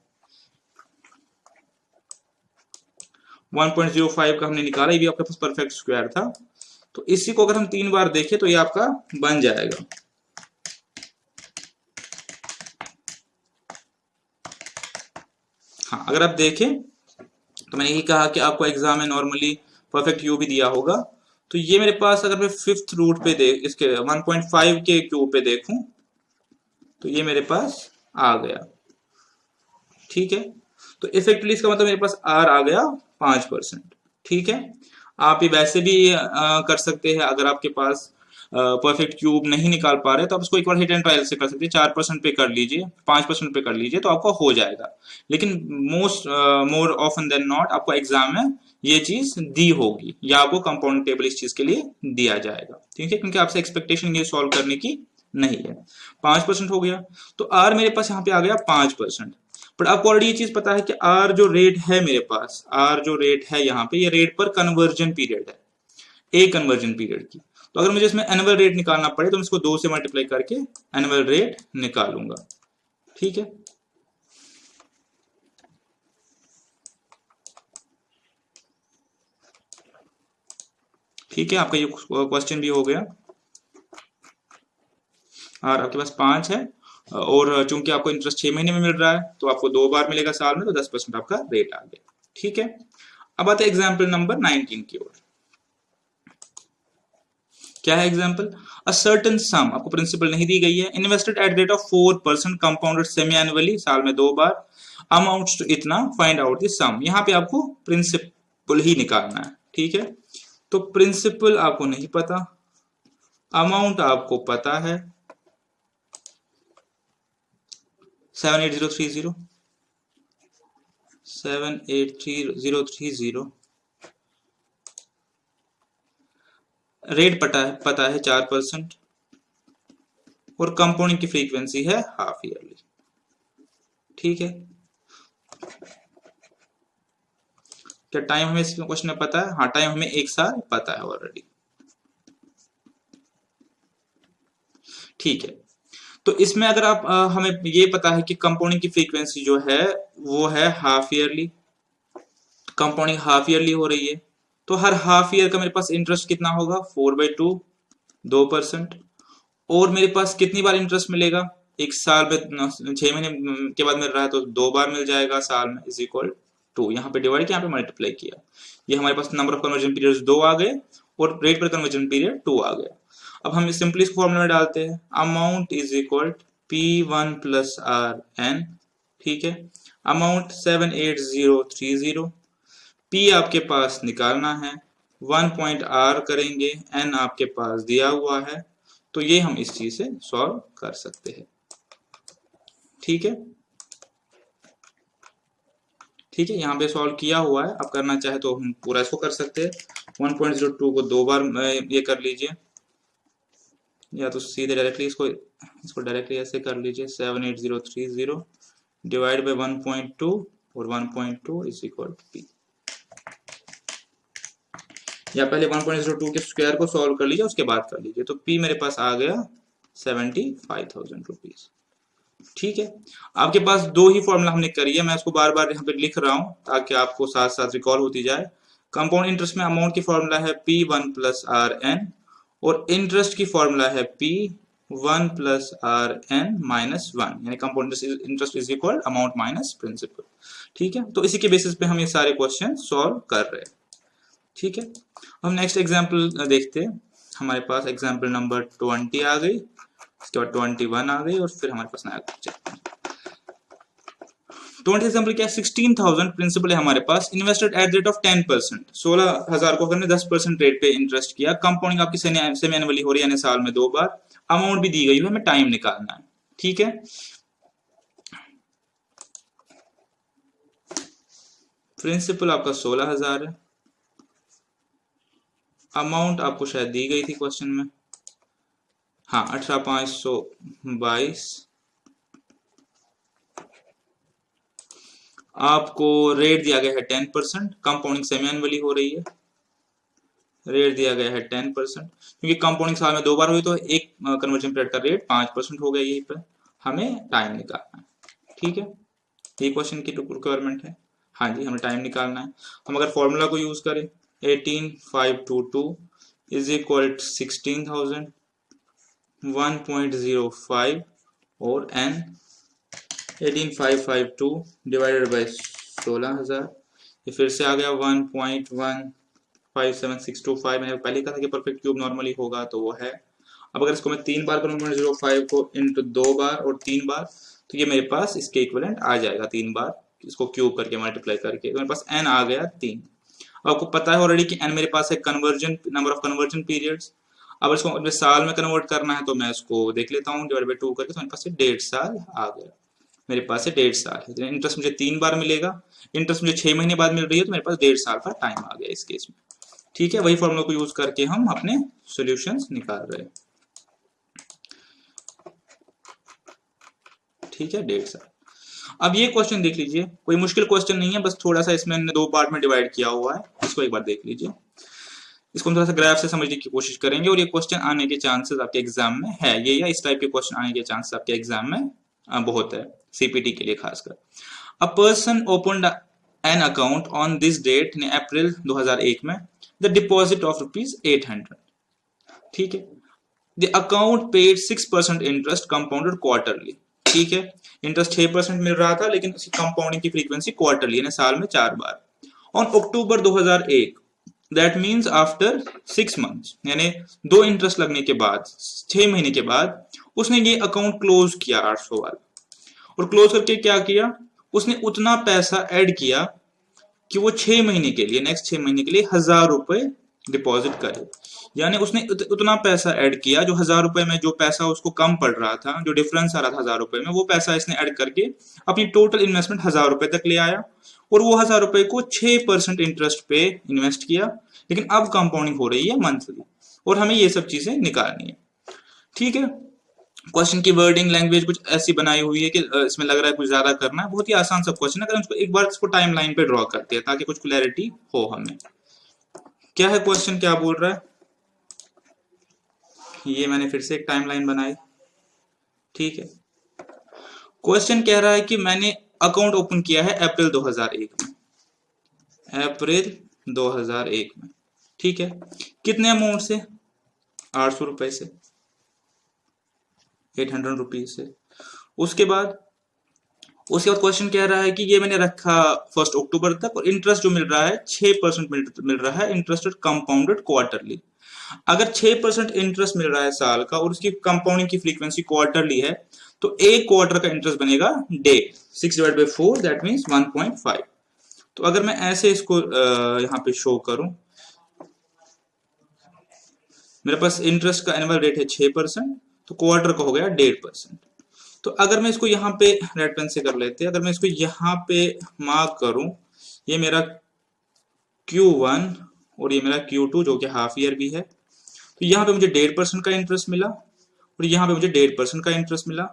1.05 का हमने निकाला, ये भी आपके पास परफेक्ट स्क्वायर था, तो इसी को अगर हम 3 बार देखें तो ये आपका बन जाएगा। हाँ, अगर आप देखें तो मैंने यही कहा कि आपको एग्जाम में नॉर्मली परफेक्ट क्यूब भी दिया होगा, तो ये मेरे पास अगर मैं 5th रूट पे देख इसके 1.5 के क्यूब पे देखूं तो ये मेरे पास आ गया। ठीक है, तो इफेक्टिवली इसका मतलब मेरे पास आर आ गया 5%। ठीक है, आप ये वैसे भी कर सकते हैं, अगर आपके पास परफेक्ट क्यूब नहीं निकाल पा रहे तो आप इसको एक बार हिट एंड ट्रायल से कर सकते हैं, 4% पे कर लीजिए, 5% पे कर लीजिए, तो आपका हो जाएगा। लेकिन मोर ऑफन देन नॉट आपको एग्जाम में ये चीज दी होगी, या आपको कंपाउंड टेबल इस चीज के लिए दिया जाएगा। ठीक है, क्योंकि आपसे एक्सपेक्टेशन ये सॉल्व करने की नहीं है। 5% हो गया, तो आर मेरे पास यहाँ पे आ गया 5%। बट आपको ऑलरेडी ये चीज पता है कि आर जो रेट है मेरे पास, आर जो रेट है यहाँ पे, ये रेट पर कन्वर्जन पीरियड है, एक कन्वर्जन पीरियड की। तो अगर मुझे इसमें एनुअल रेट निकालना पड़े तो मैं इसको 2 से मल्टीप्लाई करके एनुअल रेट निकालूंगा। ठीक है, ठीक है, आपका ये क्वेश्चन भी हो गया। और आपके पास 5 है, और चूंकि आपको इंटरेस्ट 6 महीने में मिल रहा है तो आपको 2 बार मिलेगा साल में, तो 10% आपका रेट आ गया। ठीक है, अब आते हैं एग्जाम्पल नंबर 19 की ओर। क्या है एग्जाम्पल, अ सर्टेन सम, आपको प्रिंसिपल नहीं दी गई है, invested at rate of 4% compounded semi annually, साल में 2 बार, अमाउंट्स टू इतना, फाइंड आउट द सम। यहाँ पे आपको प्रिंसिपल ही निकालना है। ठीक है, तो प्रिंसिपल आपको नहीं पता, अमाउंट आपको पता है 78030, 78030, रेट पता है 4%, और कंपाउंडिंग की फ्रीक्वेंसी है हाफ ईयरली। ठीक है, क्या टाइम हमें इस क्वेश्चन में पता है? हाँ, टाइम हमें 1 साल पता है ऑलरेडी। ठीक है, तो इसमें अगर आप हमें ये पता है कि कंपाउंडिंग की फ्रीक्वेंसी जो है वो है half yearly, compounding half yearly हो रही है, तो हर हाफ ईयर का मेरे पास इंटरेस्ट कितना होगा, 4/2, 2%। और मेरे पास कितनी बार इंटरेस्ट मिलेगा, 1 साल में 6 महीने के बाद मिल रहा है तो 2 बार मिल जाएगा साल में, इज इक्वल टू, यहाँ पे डिवाइड किया, यहाँ पे मल्टीप्लाई किया, ये हमारे पास नंबर ऑफ कन्वर्जन पीरियड 2 आ गए और रेट पर कन्वर्जन पीरियड 2 आ गया। अब हम सिंपली इस फॉर्मूला में डालते हैं, amount is equal P1 plus R N. ठीक है, अमाउंट 78030, P आपके पास निकालना है, 1 पॉइंट आर करेंगे, एन आपके पास दिया हुआ है, तो ये हम इस चीज से सॉल्व कर सकते हैं। ठीक है, ठीक है, यहाँ पे सॉल्व किया हुआ है। आप करना चाहे तो हम पूरा इसको कर सकते हैं। 1.02 को 2 बार ये कर लीजिए, या तो सीधे डायरेक्टली इसको डायरेक्टली ऐसे कर लीजिए, 78030 डिवाइड बाय 1.2 और 1.2 इज इक्वल टू पी। या पहले 1.02 के स्क्वायर को सॉल्व कर लीजिए, उसके बाद कर लीजिए, तो पी मेरे पास आ गया 75,000 रुपीज। ठीक है, आपके पास दो ही फॉर्मूला हमने करी है, मैं इसको बार बार यहाँ पे लिख रहा हूँ ताकि आपको साथ साथ रिकॉल होती जाए। कंपाउंड इंटरेस्ट में अमाउंट की फॉर्मूला है P1 प्लस आर एन, और इंटरेस्ट की फॉर्मूला है P1 plus R N minus 1, यानी compound interest is equal amount minus principal. ठीक है, तो इसी के बेसिस पे हम ये सारे क्वेश्चन सॉल्व कर रहे हैं। ठीक है, हम नेक्स्ट एग्जाम्पल देखते हैं। हमारे पास एग्जाम्पल नंबर 20 आ गई, इसके बाद 21 आ गई, और फिर हमारे पास नया चैप्टर 20 एग्जाम्पल क्या है, 16,000 प्रिंसिपल है हमारे पास, इन्वेस्टेड एट रेट ऑफ 10%, 16,000 को हमने 10% रेट पे इंटरेस्ट किया। कंपाउंडिंग आपकी सेमी एनुअली हो रही है, यानी साल में 2 बार। अमाउंट भी दी गई है, हमें टाइम निकालना है। ठीक है, प्रिंसिपल आपका 16,000 है, अमाउंट आपको शायद दी गई थी क्वेश्चन में, हाँ 18,522। आपको रेट दिया गया है 10%, कंपाउंडिंग सेमी एनुअली हो रही है, रेट दिया गया है 10%, क्योंकि कंपाउंडिंग साल में 2 बार हुई तो एक कन्वर्जन पीरियड का रेट 5% हो गया, यही पर हमें टाइम निकालना है। ठीक है, ये क्वेश्चन की रिक्वायरमेंट है। हाँ जी, हमें टाइम निकालना है। हम अगर फॉर्मूला को यूज करें, 18,522 इज इक्वल 16,000, 1.05 और n 18,552 डिवाइडेड बाय 16,000, ये फिर से आ गया 1.157625। मैंने पहले कहा था कि परफेक्ट क्यूब नॉर्मली होगा, तो वो है। अब अगर इसको मैं 3 बार करूँ 1.05 को इंटू 2 बार और 3 बार, तो ये मेरे पास इसके इक्विवेलेंट आ जाएगा। 3 बार इसको क्यूब करके मल्टीप्लाई करके, तो मेरे पास n आ गया 3। अब आपको पता है ऑलरेडी कि n मेरे पास है conversion, number of conversion periods. अब इसको अपने साल में कन्वर्ट करना है, तो मैं इसको देख लेता हूँ, डिवाइड बाय 2 करके, तो मेरे पास 1.5 साल आ गया। मेरे पास है 1.5 साल है, इंटरेस्ट मुझे 3 बार मिलेगा, इंटरेस्ट मुझे 6 महीने बाद मिल रही है, तो मेरे पास 1.5 साल का टाइम आ गया इस केस में। ठीक है, वही फॉर्मूला को यूज करके हम अपने सॉल्यूशंस निकाल रहे हैं। ठीक है, 1.5 साल। अब ये क्वेश्चन देख लीजिए, कोई मुश्किल क्वेश्चन नहीं है, बस थोड़ा सा इसमें 2 पार्ट में डिवाइड किया हुआ है, इसको एक बार देख लीजिए। इसको हम थोड़ा सा ग्राफ से समझने की कोशिश करेंगे, और ये क्वेश्चन आने के चांसेस आपके एग्जाम में है, ये या इस टाइप के क्वेश्चन आने के चांसेस आपके एग्जाम में बहुत है, सीपीटी के लिए खासकर। A person opened an account on this date in April 2001 में, द डिपॉजिट ऑफ ₹800। ठीक है, the account paid 6% interest compounded quarterly. ठीक है, इंटरेस्ट 6% मिल रहा था, लेकिन उसकी कंपाउंडिंग की फ्रीक्वेंसी क्वार्टरली, यानी साल में 4 बार। On October 2001, that means after 6 months, यानी 2 इंटरेस्ट लगने के बाद 6 महीने के बाद उसने ये अकाउंट क्लोज किया 800 वाला, और क्लोज करके क्या किया, उसने उतना पैसा ऐड किया कि वो 6 महीने के लिए, नेक्स्ट 6 महीने के लिए 1,000 रुपए डिपॉजिट करे। यानी उसने उतना पैसा ऐड किया, जो 1,000 रुपए में जो पैसा उसको कम पड़ रहा था, जो डिफरेंस आ रहा था 1,000 रुपए में, वो पैसा इसने ऐड करके अपनी टोटल इन्वेस्टमेंट 1,000 रुपए तक ले आया, और वो 1,000 रुपए को 6% इंटरेस्ट पे इन्वेस्ट किया। लेकिन अब कंपाउंडिंग हो रही है मंथली, और हमें ये सब चीजें निकालनी है। ठीक है, क्वेश्चन की वर्डिंग लैंग्वेज कुछ ऐसी बनाई हुई है कि इसमें लग रहा है कुछ ज्यादा करना है। बहुत ही आसान सा क्वेश्चन है, अगर उसको एक बार इसको टाइम लाइन पे ड्रॉ करते हैं ताकि कुछ क्लैरिटी हो हमें। क्या है क्वेश्चन, क्या बोल रहा है, ये मैंने फिर से एक टाइमलाइन बनाई। ठीक है, क्वेश्चन कह रहा है कि मैंने अकाउंट ओपन किया है अप्रैल 2001 में, अप्रैल 2001 में। ठीक है, कितने अमाउंट से, 800 रुपए से, 800 रुपीज से। उसके बाद क्वेश्चन कह रहा है कि ये मैंने रखा 1 अक्टूबर तक, और इंटरेस्ट जो मिल रहा है 6% मिल रहा है, इंटरेस्ट कंपाउंडेड क्वार्टरली। अगर 6% इंटरेस्ट मिल रहा है साल का, और उसकी कंपाउंडिंग की फ्रीक्वेंसी क्वार्टरली है, तो एक क्वार्टर का इंटरेस्ट बनेगा डे, 6/4, दैट मीन्स 1.5। तो अगर मैं ऐसे इसको यहाँ पे शो करूं, मेरे पास इंटरेस्ट का एनुअल रेट है 6%, तो क्वार्टर का हो गया 1.5%। तो अगर मैं इसको यहाँ पे रेड पेन से कर लेते हैं, अगर मैं इसको यहाँ पे मार्क करूं, ये मेरा Q1 और ये मेरा Q2 जो कि हाफ ईयर भी है, तो यहाँ पे मुझे 1.5% का इंटरेस्ट मिला और यहाँ पे मुझे 1.5% का इंटरेस्ट मिला,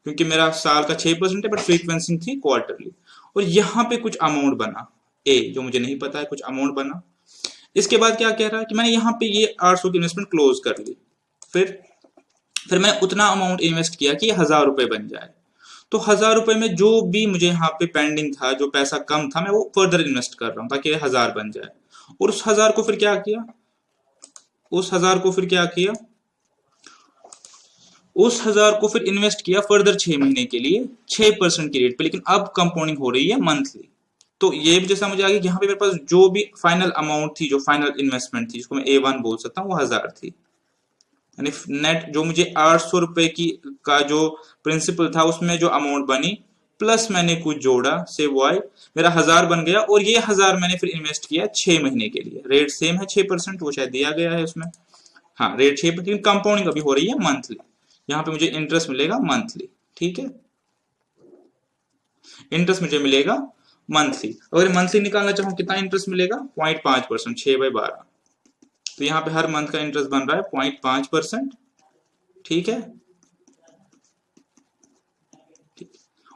क्योंकि मेरा साल का 6% है बट फ्रीक्वेंसी थी क्वार्टरली। और यहाँ पे कुछ अमाउंट बना ए, जो मुझे नहीं पता है, कुछ अमाउंट बना। इसके बाद क्या कह रहा है कि मैंने यहाँ पे ये 800 की इन्वेस्टमेंट क्लोज कर ली, फिर मैंने उतना अमाउंट इन्वेस्ट किया कि 1000 रुपए बन जाए। तो 1000 रुपए में जो भी मुझे यहाँ पे पेंडिंग था, जो पैसा कम था, मैं वो फर्दर इन्वेस्ट कर रहा हूँ ताकि 1000 बन जाए। और उस 1000 को फिर क्या किया, उस 1000 को फिर क्या किया, उस 1000 को फिर इन्वेस्ट किया फर्दर 6 महीने के लिए 6% की रेट पे, लेकिन अब कंपाउंडिंग हो रही है मंथली। तो ये भी जैसा मुझे आगे यहाँ पे मेरे पास जो भी फाइनल अमाउंट थी, जो फाइनल इन्वेस्टमेंट थी, जिसको मैं A1 बोल सकता हूँ, वो 1000 थी। यानी नेट जो मुझे 800 रुपए की का जो प्रिंसिपल था उसमें जो अमाउंट बनी, प्लस मैंने कुछ जोड़ा से वाई, मेरा 1000 बन गया। और ये 1000 मैंने फिर इन्वेस्ट किया 6 महीने के लिए। रेट सेम है 6%, वो शायद दिया गया है उसमें। हाँ, रेट 6%, लेकिन कंपाउंडिंग अभी हो रही है मंथली। यहाँ पे मुझे इंटरेस्ट मिलेगा मंथली। ठीक है, इंटरेस्ट मुझे मिलेगा मंथली। अगर मंथली निकालना चाहूँ कितना इंटरेस्ट मिलेगा, 0.5%, 6/12। तो यहाँ पे हर मंथ का इंटरेस्ट बन रहा है 0.5%। ठीक है,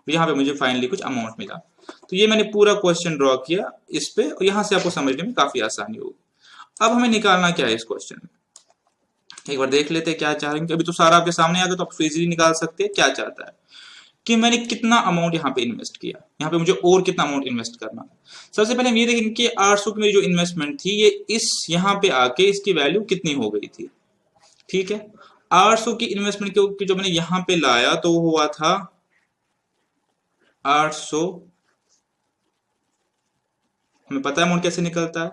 यहाँ पे मुझे फाइनली कुछ अमाउंट मिला। तो ये मैंने पूरा क्वेश्चन ड्रॉ किया इस पे, और यहाँ से आपको समझने में काफी आसानी होगी। अब हमें निकालना क्या है इस क्वेश्चन में, एक बार देख लेते हैं क्या चाह रहे हैं। अभी तो सारा आपके सामने आ गया, तो आप इजीली निकाल सकते हैं। क्या चाहता है कि मैंने कितना अमाउंट यहाँ पे इन्वेस्ट किया, यहाँ पे मुझे और कितना अमाउंट इन्वेस्ट करना। सबसे पहले हम ये देखेंगे कि 800 की मेरी जो इन्वेस्टमेंट थी, ये इस यहाँ पे आके इसकी वैल्यू कितनी हो गई थी। ठीक है, 800 की इन्वेस्टमेंट की जो मैंने यहाँ पे लाया, तो वो हुआ था 800। हमें पता है अमाउंट कैसे निकलता है,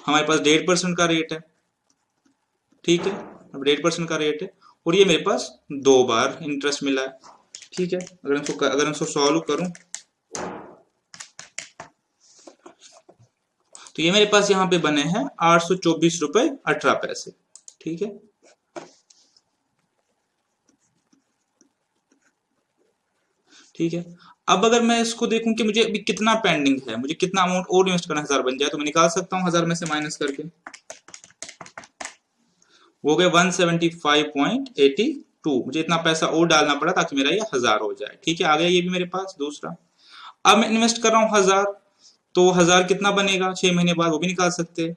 हमारे पास 1.5% का रेट है। ठीक है, अब 1.5% का रेट है, और ये मेरे पास 2 बार इंटरेस्ट मिला है। ठीक है, अगर मैं इसको सॉल्व करूं, तो ये मेरे पास यहाँ पे बने हैं 824 रुपए 18 पैसे। ठीक है, ठीक है। अब अगर मैं इसको देखूं कि मुझे अभी कितना पेंडिंग है, मुझे कितना अमाउंट और इन्वेस्ट करना, 1000 बन जाए, तो मैं निकाल सकता हूँ 1000 में से माइनस करके। वो गए 175.82। मुझे इतना पैसा और डालना पड़ा ताकि मेरा ये 1000 हो जाए। ठीक है, आ गया ये भी मेरे पास दूसरा। अब मैं इन्वेस्ट कर रहा हूँ 1000, तो 1000 कितना बनेगा 6 महीने बाद, वो भी निकाल सकते हैं।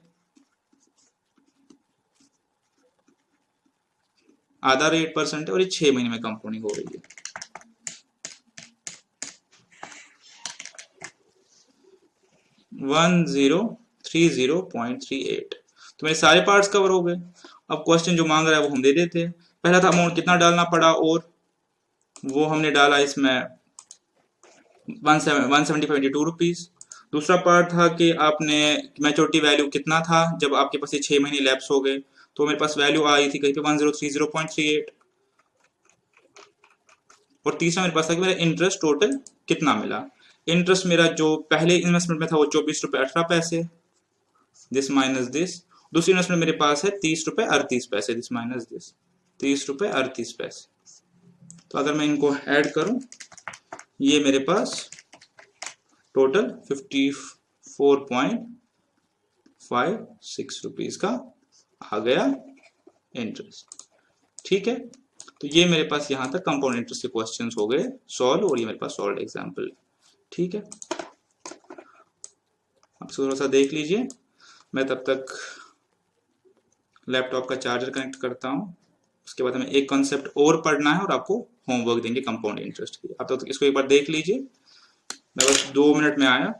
आधा रेट परसेंट है, और ये 6 महीने में कंपाउंडिंग हो रही है। 1030.38। तो मेरे सारे पार्ट्स कवर हो गए। अब क्वेश्चन जो मांग रहा है वो हम दे देते हैं। पहला था अमाउंट कितना डालना पड़ा, और वो हमने डाला इसमें 175.82 रुपीज। दूसरा पार्ट था कि आपने मैच्योरिटी वैल्यू कितना था जब आपके पास ये 6 महीने लैप्स हो गए, तो मेरे पास वैल्यू आई थी कहीं पे 1030.38। और तीसरा मेरे पास था कि मेरा इंटरेस्ट टोटल कितना मिला। इंटरेस्ट मेरा जो पहले इन्वेस्टमेंट में था वो 24 रुपए 18 पैसे, दिस माइनस दिस। दूसरी इन्वेस्टमेंट मेरे पास है 30 रुपए 38 पैसे, दिस माइनस दिस, 30 रुपए 38 पैसे। तो अगर मैं इनको ऐड करूं, ये मेरे पास टोटल 54.56 का आ गया इंटरेस्ट। ठीक है, तो ये मेरे पास यहाँ तक कंपाउंड इंटरेस्ट के क्वेश्चंस हो गए सॉल्व, और ये मेरे पास सॉल्व एग्जांपल। ठीक है, आप थोड़ा सा देख लीजिए, मैं तब तक लैपटॉप का चार्जर कनेक्ट करता हूँ। उसके बाद हमें एक कॉन्सेप्ट और पढ़ना है, और आपको होमवर्क देंगे कंपाउंड इंटरेस्ट की। आप तो इसको एक बार देख लीजिए, मैं बस 2 मिनट में आया।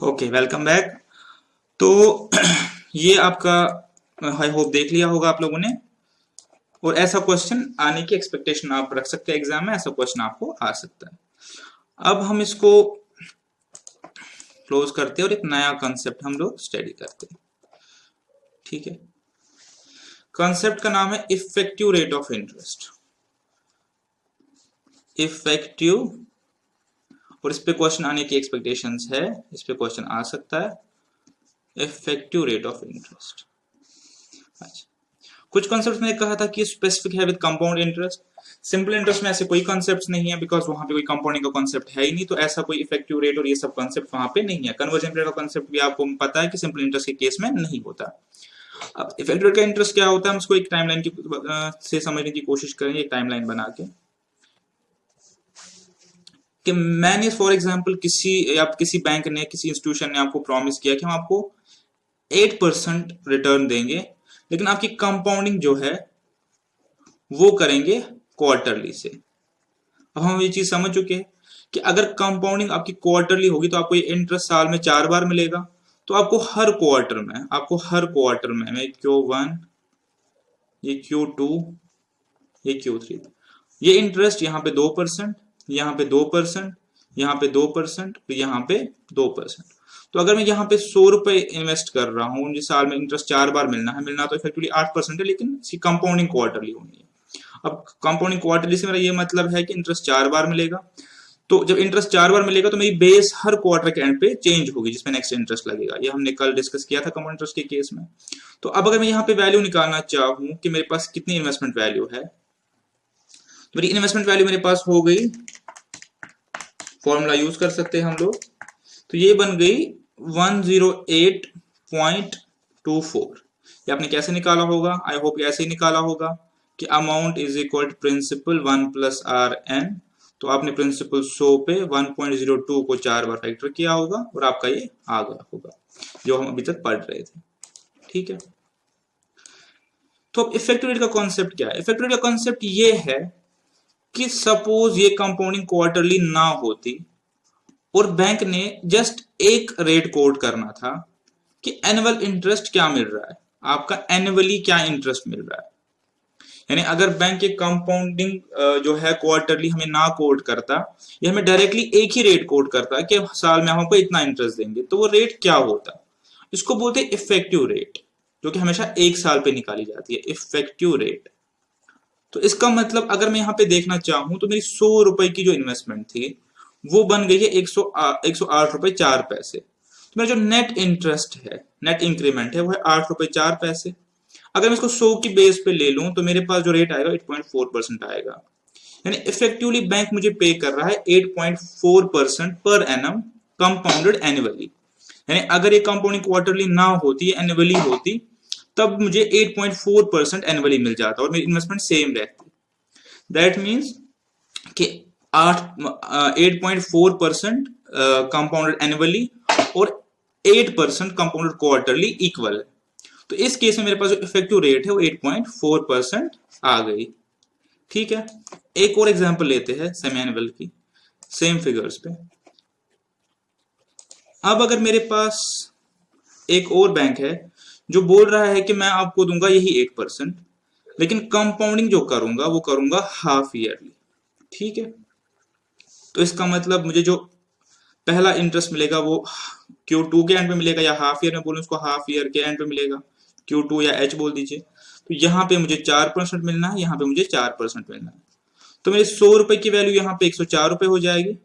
Okay, welcome back. तो ये आपका आई होप देख लिया होगा आप लोगों ने, और ऐसा क्वेश्चन आने की एक्सपेक्टेशन आप रख सकते हैं एग्जाम में, ऐसा क्वेश्चन आपको आ सकता है। अब हम इसको क्लोज करते हैं और एक नया कॉन्सेप्ट हम लोग स्टडी करते हैं। ठीक है, कॉन्सेप्ट का नाम है effective rate of interest. Effective, और इस पे क्वेश्चन आने की एक्सपेक्टेशंस है, इस पे क्वेश्चन आ सकता है, इफेक्टिव रेट ऑफ इंटरेस्ट। अच्छा, कुछ कॉन्सेप्ट मैंने कहा था कि स्पेसिफिक है with compound interest. Simple interest में ऐसे कोई कॉन्सेप्ट नहीं है, बिकॉज वहां पे कोई कंपाउंडिंग का कॉन्सेप्ट है ही नहीं, तो ऐसा कोई इफेक्टिव रेट और ये सब कॉन्सेप्ट वहां पे नहीं है। कन्वर्जन रेट का कॉन्सेप्ट भी आपको पता है कि सिंपल इंटरेस्ट के केस में नहीं होता। अब इफेक्टिव रेट का इंटरेस्ट क्या होता है, हम उसको एक टाइमलाइन की से समझने की कोशिश करेंगे, एक टाइमलाइन बना के। कि मैंने फॉर एग्जांपल किसी बैंक ने, किसी इंस्टीट्यूशन ने आपको प्रॉमिस किया कि हम आपको 8% रिटर्न देंगे, लेकिन आपकी कंपाउंडिंग जो है वो करेंगे क्वार्टरली से। अब हम ये चीज समझ चुके हैं कि अगर कंपाउंडिंग आपकी क्वार्टरली होगी तो आपको ये इंटरेस्ट साल में 4 बार मिलेगा। तो आपको हर क्वार्टर में मैं Q1, ये Q2, ये Q3, ये इंटरेस्ट यहाँ पे 2%, यहाँ पे 2%, यहाँ पे 2% और यहाँ पे 2%। तो अगर मैं यहाँ पे 100 रुपए इन्वेस्ट कर रहा हूँ, मुझे साल में इंटरेस्ट 4 बार मिलना तो इफेक्टिवली 8% है, लेकिन इसकी कंपाउंडिंग क्वार्टरली होनी है। अब कंपाउंडिंग क्वार्टरली से मेरा ये मतलब है कि इंटरेस्ट 4 बार मिलेगा। तो जब इंटरेस्ट 4 बार मिलेगा तो मेरी बेस हर क्वार्टर के एंड पे चेंज होगी, जिसमें नेक्स्ट इंटरेस्ट लगेगा। ये हमने कल डिस्कस किया था कंपाउंड इंटरेस्ट के केस में। तो अब अगर मैं यहाँ पे वैल्यू निकालना चाहूँ कि मेरे पास कितनी इन्वेस्टमेंट वैल्यू है, तो मेरी इन्वेस्टमेंट वैल्यू मेरे पास हो गई, फॉर्मूला यूज कर सकते हैं हम लोग, तो ये बन गई 108.24। ये आपने कैसे निकाला होगा, आई होप ऐसे ही निकाला होगा कि amount is equal to principal 1 plus R N. तो आपने प्रिंसिपल 100 पे 1.02 को 4 बार फैक्टर किया होगा और आपका ये आ गया होगा, जो हम अभी तक पढ़ रहे थे। ठीक है, तो अब इफेक्टिव रेट का कॉन्सेप्ट क्या है? इफेक्टिव रेट का कॉन्सेप्ट ये है कि सपोज ये कंपाउंडिंग क्वार्टरली ना होती और बैंक ने जस्ट एक रेट कोट करना था कि एनुअल इंटरेस्ट क्या मिल रहा है, आपका एनुअली क्या इंटरेस्ट मिल रहा है। यानी अगर बैंक के कंपाउंडिंग जो है क्वार्टरली हमें ना कोट करता, ये हमें डायरेक्टली एक ही रेट कोट करता कि साल में हम आपको इतना इंटरेस्ट देंगे, तो वो रेट क्या होता? इसको बोलते हैं इफेक्टिव रेट, जो कि हमेशा एक साल पे निकाली जाती है, इफेक्टिव रेट। तो इसका मतलब अगर मैं यहाँ पे देखना चाहूं तो मेरी 100 रुपए की जो इन्वेस्टमेंट थी वो बन गई है 108 रुपए 4 पैसे। तो मेरा जो नेट इंटरेस्ट है, नेट इंक्रीमेंट है, वो है 8 रुपए 4 पैसे। अगर मैं इसको 100 की बेस पे ले लूं तो मेरे पास जो रेट आएगा 8.4% आएगा। यानी इफेक्टिवली बैंक मुझे पे कर रहा है 8.4% पर एनम कंपाउंडेड एनुअली। यानी अगर ये कंपाउंडिंग क्वार्टरली ना होती, एनुअली होती, तब मुझे 8.4% एनुअली मिल जाता और मेरी इन्वेस्टमेंट सेम रहती। दैट मीन्स कि 8.4% कंपाउंडेड एनुअली और 8% कंपाउंडेड क्वार्टरली इक्वल है। तो इस केस में मेरे पास जो इफेक्टिव रेट है वो 8.4% आ गई। ठीक है, एक और एग्जांपल लेते हैं सेमी एनुअल की, सेम फिगर्स पे। अब अगर मेरे पास एक और बैंक है जो बोल रहा है कि मैं आपको दूंगा यही 8%, लेकिन कंपाउंडिंग जो करूंगा वो करूंगा हाफ ईयरली। ठीक है, तो इसका मतलब मुझे जो पहला इंटरेस्ट मिलेगा वो Q2 के एंड पे मिलेगा, या हाफ ईयर में बोलूं उसको हाफ ईयर के एंड पे मिलेगा, Q2 या H बोल दीजिए। तो यहाँ पे मुझे 4% मिलना है, यहाँ पे मुझे 4% मिलना है। तो मेरे 100 रुपए की वैल्यू यहाँ पे 104 रुपए हो जाएगी,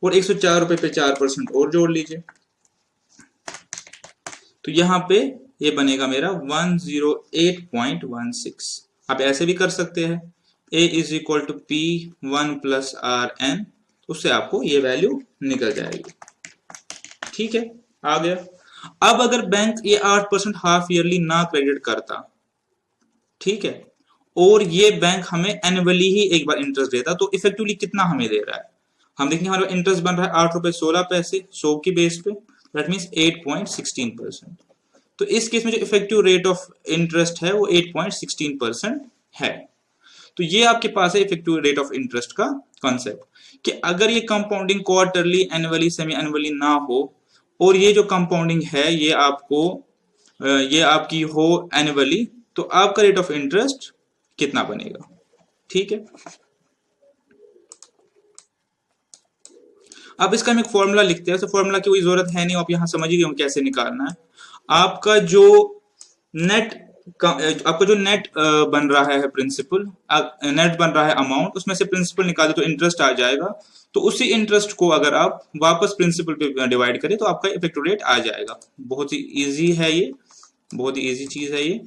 और 104 रुपए पे 4% और जोड़ लीजिए, तो यहाँ पे ये बनेगा मेरा 108.16। आप ऐसे भी कर सकते हैं, A is equal to P 1 plus R N, उससे आपको ये वैल्यू निकल जाएगी। ठीक है, आ गया। अब अगर बैंक ये 8% हाफ ईयरली ना क्रेडिट करता, ठीक है, और ये बैंक हमें एनुअली ही एक बार इंटरेस्ट देता, तो इफेक्टिवली कितना हमें दे रहा है? हम देखेंगे हमारा इंटरेस्ट बन रहा है 8 रुपए 16 पैसे 100 की बेस पे, दैट मीन्स 8.16%। तो इस केस में जो इफेक्टिव रेट ऑफ इंटरेस्ट है वो 8.16% है। तो ये आपके पास है इफेक्टिव रेट ऑफ इंटरेस्ट का कॉन्सेप्ट, कि अगर ये compounding quarterly, annually, semi annually ना हो और ये जो कंपाउंडिंग है ये आपकी हो एनुअली, तो आपका रेट ऑफ इंटरेस्ट कितना बनेगा। ठीक है, अब इसका हम एक फॉर्मूला लिखते हैं। फॉर्मूला की कोई जरूरत है नहीं, आप यहां समझ ही गए कैसे निकालना है। आपका जो नेट आपका जो नेट बन रहा है प्रिंसिपल, नेट बन रहा है अमाउंट, उसमें से प्रिंसिपल निकाले तो इंटरेस्ट आ जाएगा। तो उसी इंटरेस्ट को अगर आप वापस प्रिंसिपल पे डिवाइड करें तो आपका इफेक्टिव रेट आ जाएगा। बहुत ही इजी है ये, बहुत ही इजी चीज है ये,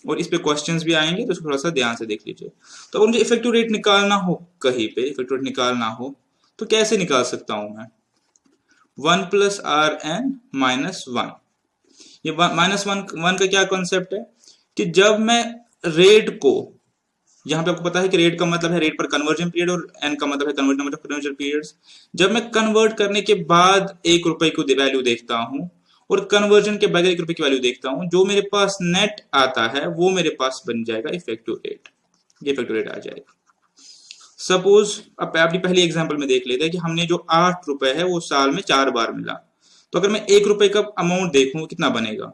और इस पे क्वेश्चंस भी आएंगे तो थोड़ा सा ध्यान से देख लीजिए। तो अगर मुझे इफेक्टिव रेट निकालना हो, कहीं पे इफेक्टिव रेट निकालना हो तो कैसे निकाल सकता हूं मैं। 1 plus R N minus one, ये माइनस वन का क्या कॉन्सेप्ट है कि जब मैं रेट को, यहां पे आपको पता है कि रेट का मतलब है रेट पर कन्वर्जन पीरियड और एन का मतलब है कन्वर्जन पीरियड्स। जब मैं कन्वर्ट करने के बाद 1 रुपए की वैल्यू देखता हूं और कन्वर्जन के बगैर 1 रुपए की वैल्यू देखता हूं, जो मेरे पास नेट आता है वो मेरे पास बन जाएगा इफेक्टिव रेट। ये इफेक्टिव रेट आ जाएगा। सपोज अब अपनी पहली एग्जांपल में देख लेते हैं कि हमने जो 8 रुपए है वो साल में 4 बार मिला। तो अगर मैं 1 रुपए का अमाउंट देखूं कितना बनेगा।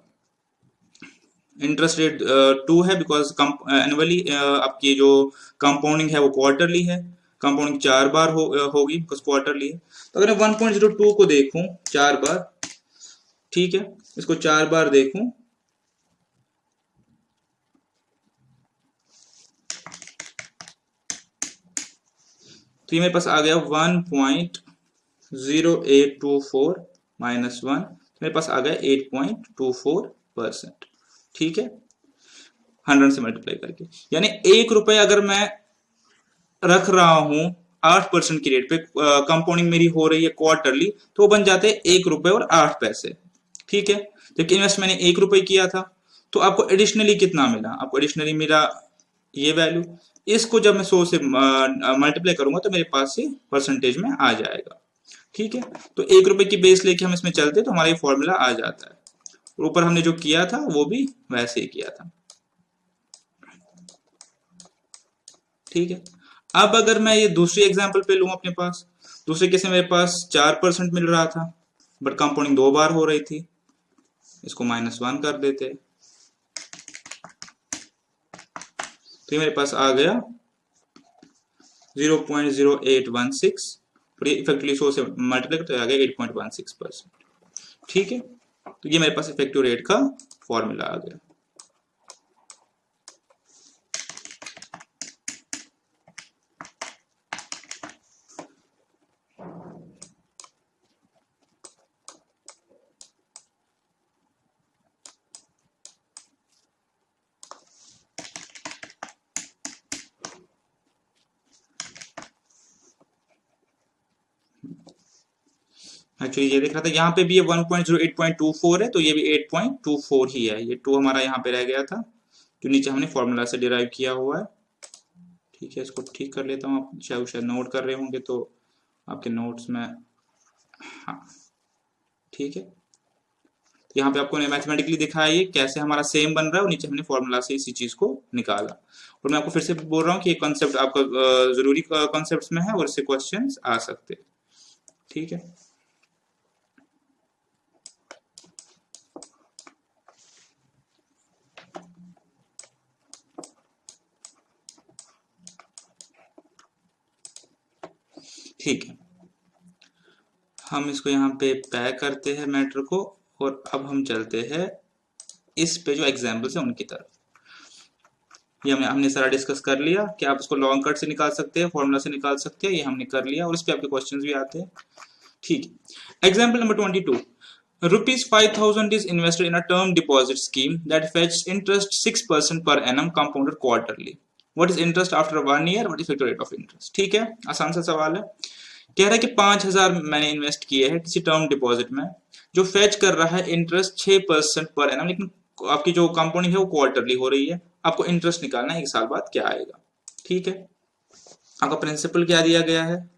इंटरेस्ट रेट 2 है बिकॉज एनुअली आपकी जो कंपाउंडिंग है वो क्वार्टरली है। कंपाउंडिंग 4 बार होगी बिकॉज क्वार्टरली है। तो अगर मैं 1.02 को देखूं 4 बार, ठीक है, इसको 4 बार देखूं तो ये मेरे पास आ गया 1.0824 माइनस 1, मेरे पास आ गया 8.24%। ठीक है, 100 से मल्टीप्लाई करके, यानी 1 रुपए अगर मैं रख रहा हूं 8% की रेट पे, कंपाउंडिंग मेरी हो रही है क्वार्टरली, तो वो बन जाते हैं 1 रुपए और 8 पैसे। ठीक है, जबकि इन्वेस्ट मैंने 1 रुपए किया था, तो आपको एडिशनली कितना मिला, आपको एडिशनली मिला ये वैल्यू। इसको जब मैं 100 से मल्टीप्लाई करूंगा तो मेरे पास से परसेंटेज में आ जाएगा। ठीक है, तो 1 रुपए की बेस लेके हम इसमें चलते तो हमारा ये फॉर्मूला आ जाता है। ऊपर हमने जो किया था वो भी वैसे ही किया था। ठीक है, अब अगर मैं ये दूसरी एग्जांपल पे लूं अपने पास, दूसरे केस में मेरे पास 4% मिल रहा था बट कंपाउंडिंग 2 बार हो रही थी, इसको -1 कर देते, तो ये मेरे पास आ गया 0.0816 और ये इफेक्टिवली 100 से मल्टीप्लाई करते आ गया 8.16%। ठीक है, तो ये मेरे पास इफेक्टिव रेट का फॉर्मूला आ गया। एक्चुअली ये देख रहा था यहाँ पे भी ये 1.08.24 है, तो ये भी 8.24 ही है। ये 2 हमारा यहाँ पे रह गया था जो नीचे हमने फॉर्मूला से डिराइव किया हुआ है। ठीक है, इसको ठीक कर लेता हूँ, आप शायद नोट कर रहे होंगे तो आपके नोट्स में, हाँ ठीक है, यहाँ पे आपको मैथमेटिकली दिखाया ये कैसे हमारा सेम बन रहा है और नीचे हमने फॉर्मूला से इसी चीज को निकाला। और मैं आपको फिर से बोल रहा हूँ कि ये कॉन्सेप्ट आपका जरूरी कॉन्सेप्ट में है और इससे क्वेश्चन आ सकते हैं। ठीक है, ठीक है, हम इसको यहाँ पे पैक करते हैं मैटर को, और अब हम चलते हैं इस पे जो एग्जाम्पल्स है उनकी तरफ। ये हमने सारा डिस्कस कर लिया कि आप इसको लॉन्ग कट से निकाल सकते हैं, फॉर्मूला से निकाल सकते हैं, ये हमने कर लिया और इस पे आपके क्वेश्चंस भी आते हैं। ठीक है, example number 22, rupees 5000 is invested in a term deposit scheme that fetches interest 6% per annum compounded quarterly. What is interest after 1 year? What is the rate of interest? ठीक है, आसान सा सवाल है। कह रहा है कि 5000 मैंने इन्वेस्ट किए हैं किसी टर्म डिपॉजिट में, जो फेच कर रहा है इंटरेस्ट 6% पर एनम, लेकिन आपकी जो कंपाउंडिंग है वो क्वार्टरली हो रही है। आपको इंटरेस्ट निकालना है 1 साल बाद क्या आएगा। ठीक है, आपका प्रिंसिपल क्या दिया गया है,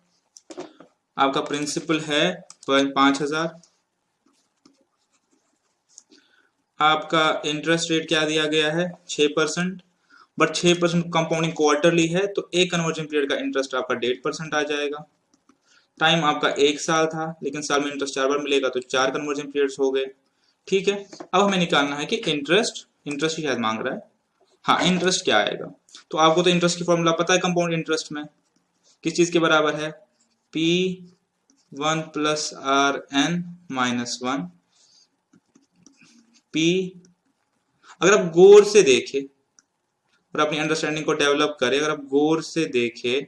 आपका प्रिंसिपल है 5000, आपका इंटरेस्ट रेट क्या दिया गया है 6%, बट 6% कंपाउंडिंग क्वार्टरली है तो एक कन्वर्जन पीरियड का इंटरेस्ट आपका 1.5% आ जाएगा। टाइम आपका 1 साल था, लेकिन साल में इंटरेस्ट 4 बार मिलेगा तो 4 कन्वर्जन पीरियड्स हो गए। ठीक है, अब हमें निकालना है कि इंटरेस्ट ही शायद मांग रहा है। हाँ, इंटरेस्ट क्या आएगा। तो आपको तो इंटरेस्ट की फॉर्मूला पता है कंपाउंड इंटरेस्ट में किस चीज के बराबर है, P1 प्लस RN-1 P। अगर आप गौर से देखें और अपनी अंडरस्टैंडिंग को डेवलप करें, अगर आप गौर से देखें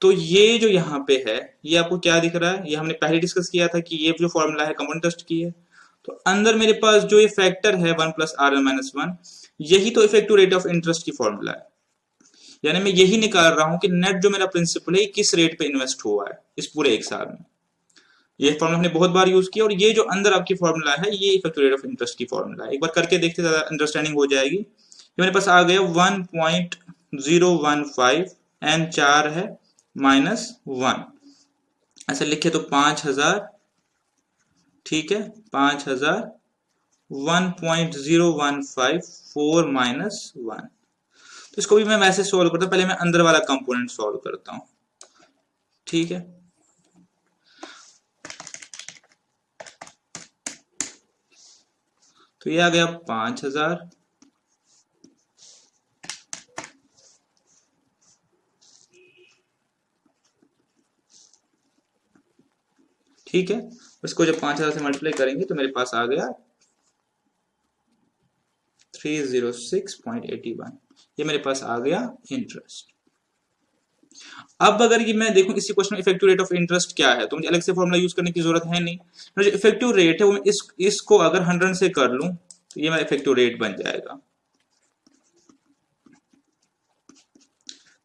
तो ये जो यहाँ पे है ये आपको क्या दिख रहा है, ये हमने पहले डिस्कस किया था कि ये जो फॉर्मूला है कंपाउंड इंटरेस्ट की है। तो अंदर मेरे पास जो ये फैक्टर है 1 प्लस RN-1, यही तो इफेक्टिव रेट ऑफ इंटरेस्ट की फॉर्मूला है। यानी मैं यही निकाल रहा हूं कि नेट जो मेरा प्रिंसिपल है किस रेट पे इन्वेस्ट हुआ है इस पूरे 1 साल में। ये फॉर्मूला हमने बहुत बार यूज किया, और ये जो अंदर आपकी फॉर्मूला है ये इफेक्टिव रेट ऑफ इंटरेस्ट की फॉर्मूला है। एक बार करके देखते ज्यादा अंडरस्टैंडिंग हो जाएगी। ये मेरे पास आ गया 1.015 एन 4 है -1, ऐसे लिखे तो 5000। ठीक है, 5000 1.015 4 -1। तो इसको भी मैं वैसे सॉल्व करता हूं, पहले मैं अंदर वाला कंपोनेंट सॉल्व करता हूं। ठीक है, तो ये आ गया 5000 ठीक है, इसको जब 5000 से मल्टीप्लाई करेंगे तो मेरे पास आ गया 306.81। ये मेरे पास आ गया इंटरेस्ट। अब अगर ये मैं देखूं इसी क्वेश्चन में इफेक्टिव रेट ऑफ इंटरेस्ट क्या है, तो मुझे अलग से फॉर्मूला यूज करने की जरूरत है नहीं। जो इफेक्टिव रेट है वो मैं इसको अगर 100 से कर लूं तो ये मेरा इफेक्टिव रेट बन जाएगा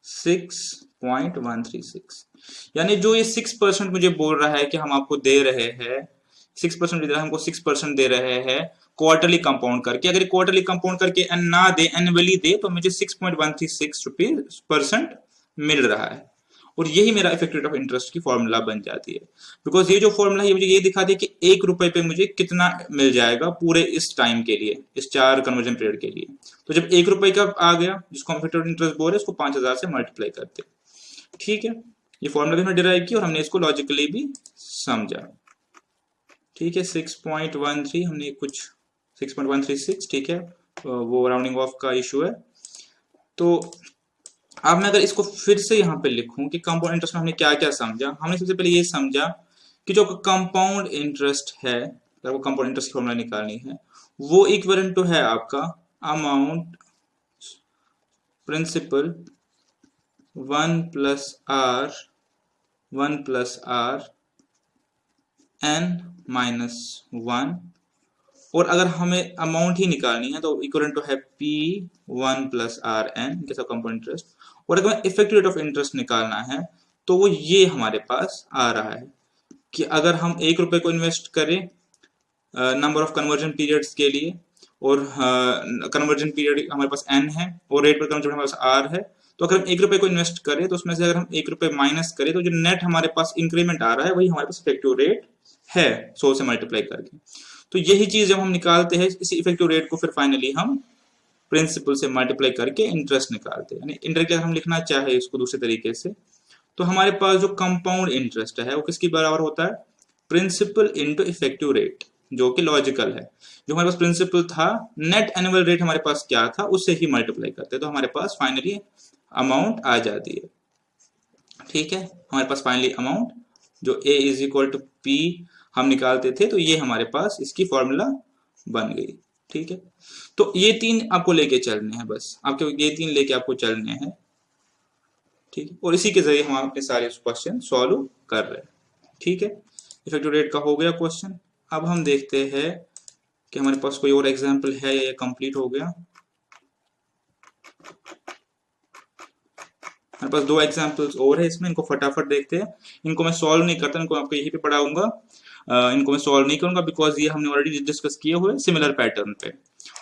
6.136। यानी जो ये 6% मुझे बोल रहा है कि हम आपको दे रहे हैं 6% दे रहा है, हमको 6% दे रहे हैं क्वार्टरली कंपाउंड करके। अगर क्वार्टरली कंपाउंड करके ना दे, एनुअली दे, तो मुझे 6.136 रुपीज % मिल रहा है, और यही मेरा इफेक्टिव रेट ऑफ इंटरेस्ट की फॉर्मूला बन जाती है। बिकॉज ये जो फॉर्मूला है मुझे ये दिखाती है कि 1 रुपए पे मुझे कितना मिल जाएगा पूरे इस टाइम के लिए, इस 4 कन्वर्जन पीरियड के लिए। तो जब 1 रुपए का आ गया, जिसको हम इफेक्टिव इंटरेस्ट बोल रहे हैं, उसको 5000 से मल्टीप्लाई करते। ठीक है, ये फॉर्मूला भी हमने डिराइव किया और हमने इसको लॉजिकली भी समझा। ठीक है, 6.13 हमने कुछ 6.136, ठीक है, वो राउंडिंग ऑफ का इशू है। तो अब मैं अगर इसको फिर से यहाँ पे लिखूं कि कंपाउंड इंटरेस्ट में हमने क्या क्या समझा। हमने सबसे पहले ये समझा कि जो कंपाउंड इंटरेस्ट है, अगर वो कंपाउंड इंटरेस्ट की फॉर्मूला निकालनी है, वो इक्विवेलेंट टू है आपका amount principal 1 plus R n-1, और अगर हमें अमाउंट ही निकालनी है तो इक्विवेलेंट टू है P1 प्लस RN कैसा कंपाउंड इंटरेस्ट। और अगर हमें इफेक्टिव रेट ऑफ इंटरेस्ट निकालना है तो वो ये हमारे पास आ रहा है कि अगर हम 1 रुपए को इन्वेस्ट करें नंबर ऑफ कन्वर्जन पीरियड्स के लिए, और कन्वर्जन पीरियड हमारे पास n है और रेट पर कन्वर्जन हमारे पास R है, तो अगर हम 1 रुपए को इन्वेस्ट करें तो उसमें से अगर हम 1 रुपए माइनस करें तो जो नेट हमारे पास इंक्रीमेंट आ रहा है वही हमारे पास इफेक्टिव रेट है 100 से मल्टीप्लाई करके। तो यही चीज जब हम निकालते हैं इसी इफेक्टिव रेट को, फिर फाइनली हम प्रिंसिपल से मल्टीप्लाई करके इंटरेस्ट निकालते हैं। यानी इंटरेस्ट हम लिखना चाहे इसको दूसरे तरीके से, तो हमारे पास जो कंपाउंड इंटरेस्ट है वो किसके बराबर होता है, प्रिंसिपल इंटू इफेक्टिव रेट, जो कि लॉजिकल है। जो हमारे पास प्रिंसिपल था, नेट एनुअल रेट हमारे पास क्या था उससे ही मल्टीप्लाई करते हैं, तो हमारे पास फाइनली अमाउंट आ जाती है। ठीक है, हमारे पास फाइनली अमाउंट जो A is equal to P हम निकालते थे, तो ये हमारे पास इसकी फॉर्मूला बन गई। ठीक है, तो ये 3 आपको लेके चलने हैं, बस आपके ये 3 लेके आपको चलने हैं। ठीक है, और इसी के जरिए हम अपने सारे क्वेश्चन सॉल्व कर रहे हैं। ठीक है, इफेक्टिव रेट का हो गया क्वेश्चन। अब हम देखते हैं कि हमारे पास कोई और एग्जाम्पल है या ये कंप्लीट हो गया। हमारे पास 2 एग्जाम्पल्स और है इसमें, इनको फटाफट देखते हैं। इनको मैं सॉल्व नहीं करता, इनको आपको यहीं पे पढ़ाऊंगा, इनको मैं सॉल्व नहीं करूंगा बिकॉज ये हमने ऑलरेडी डिस्कस किए हुए सिमिलर पैटर्न पे।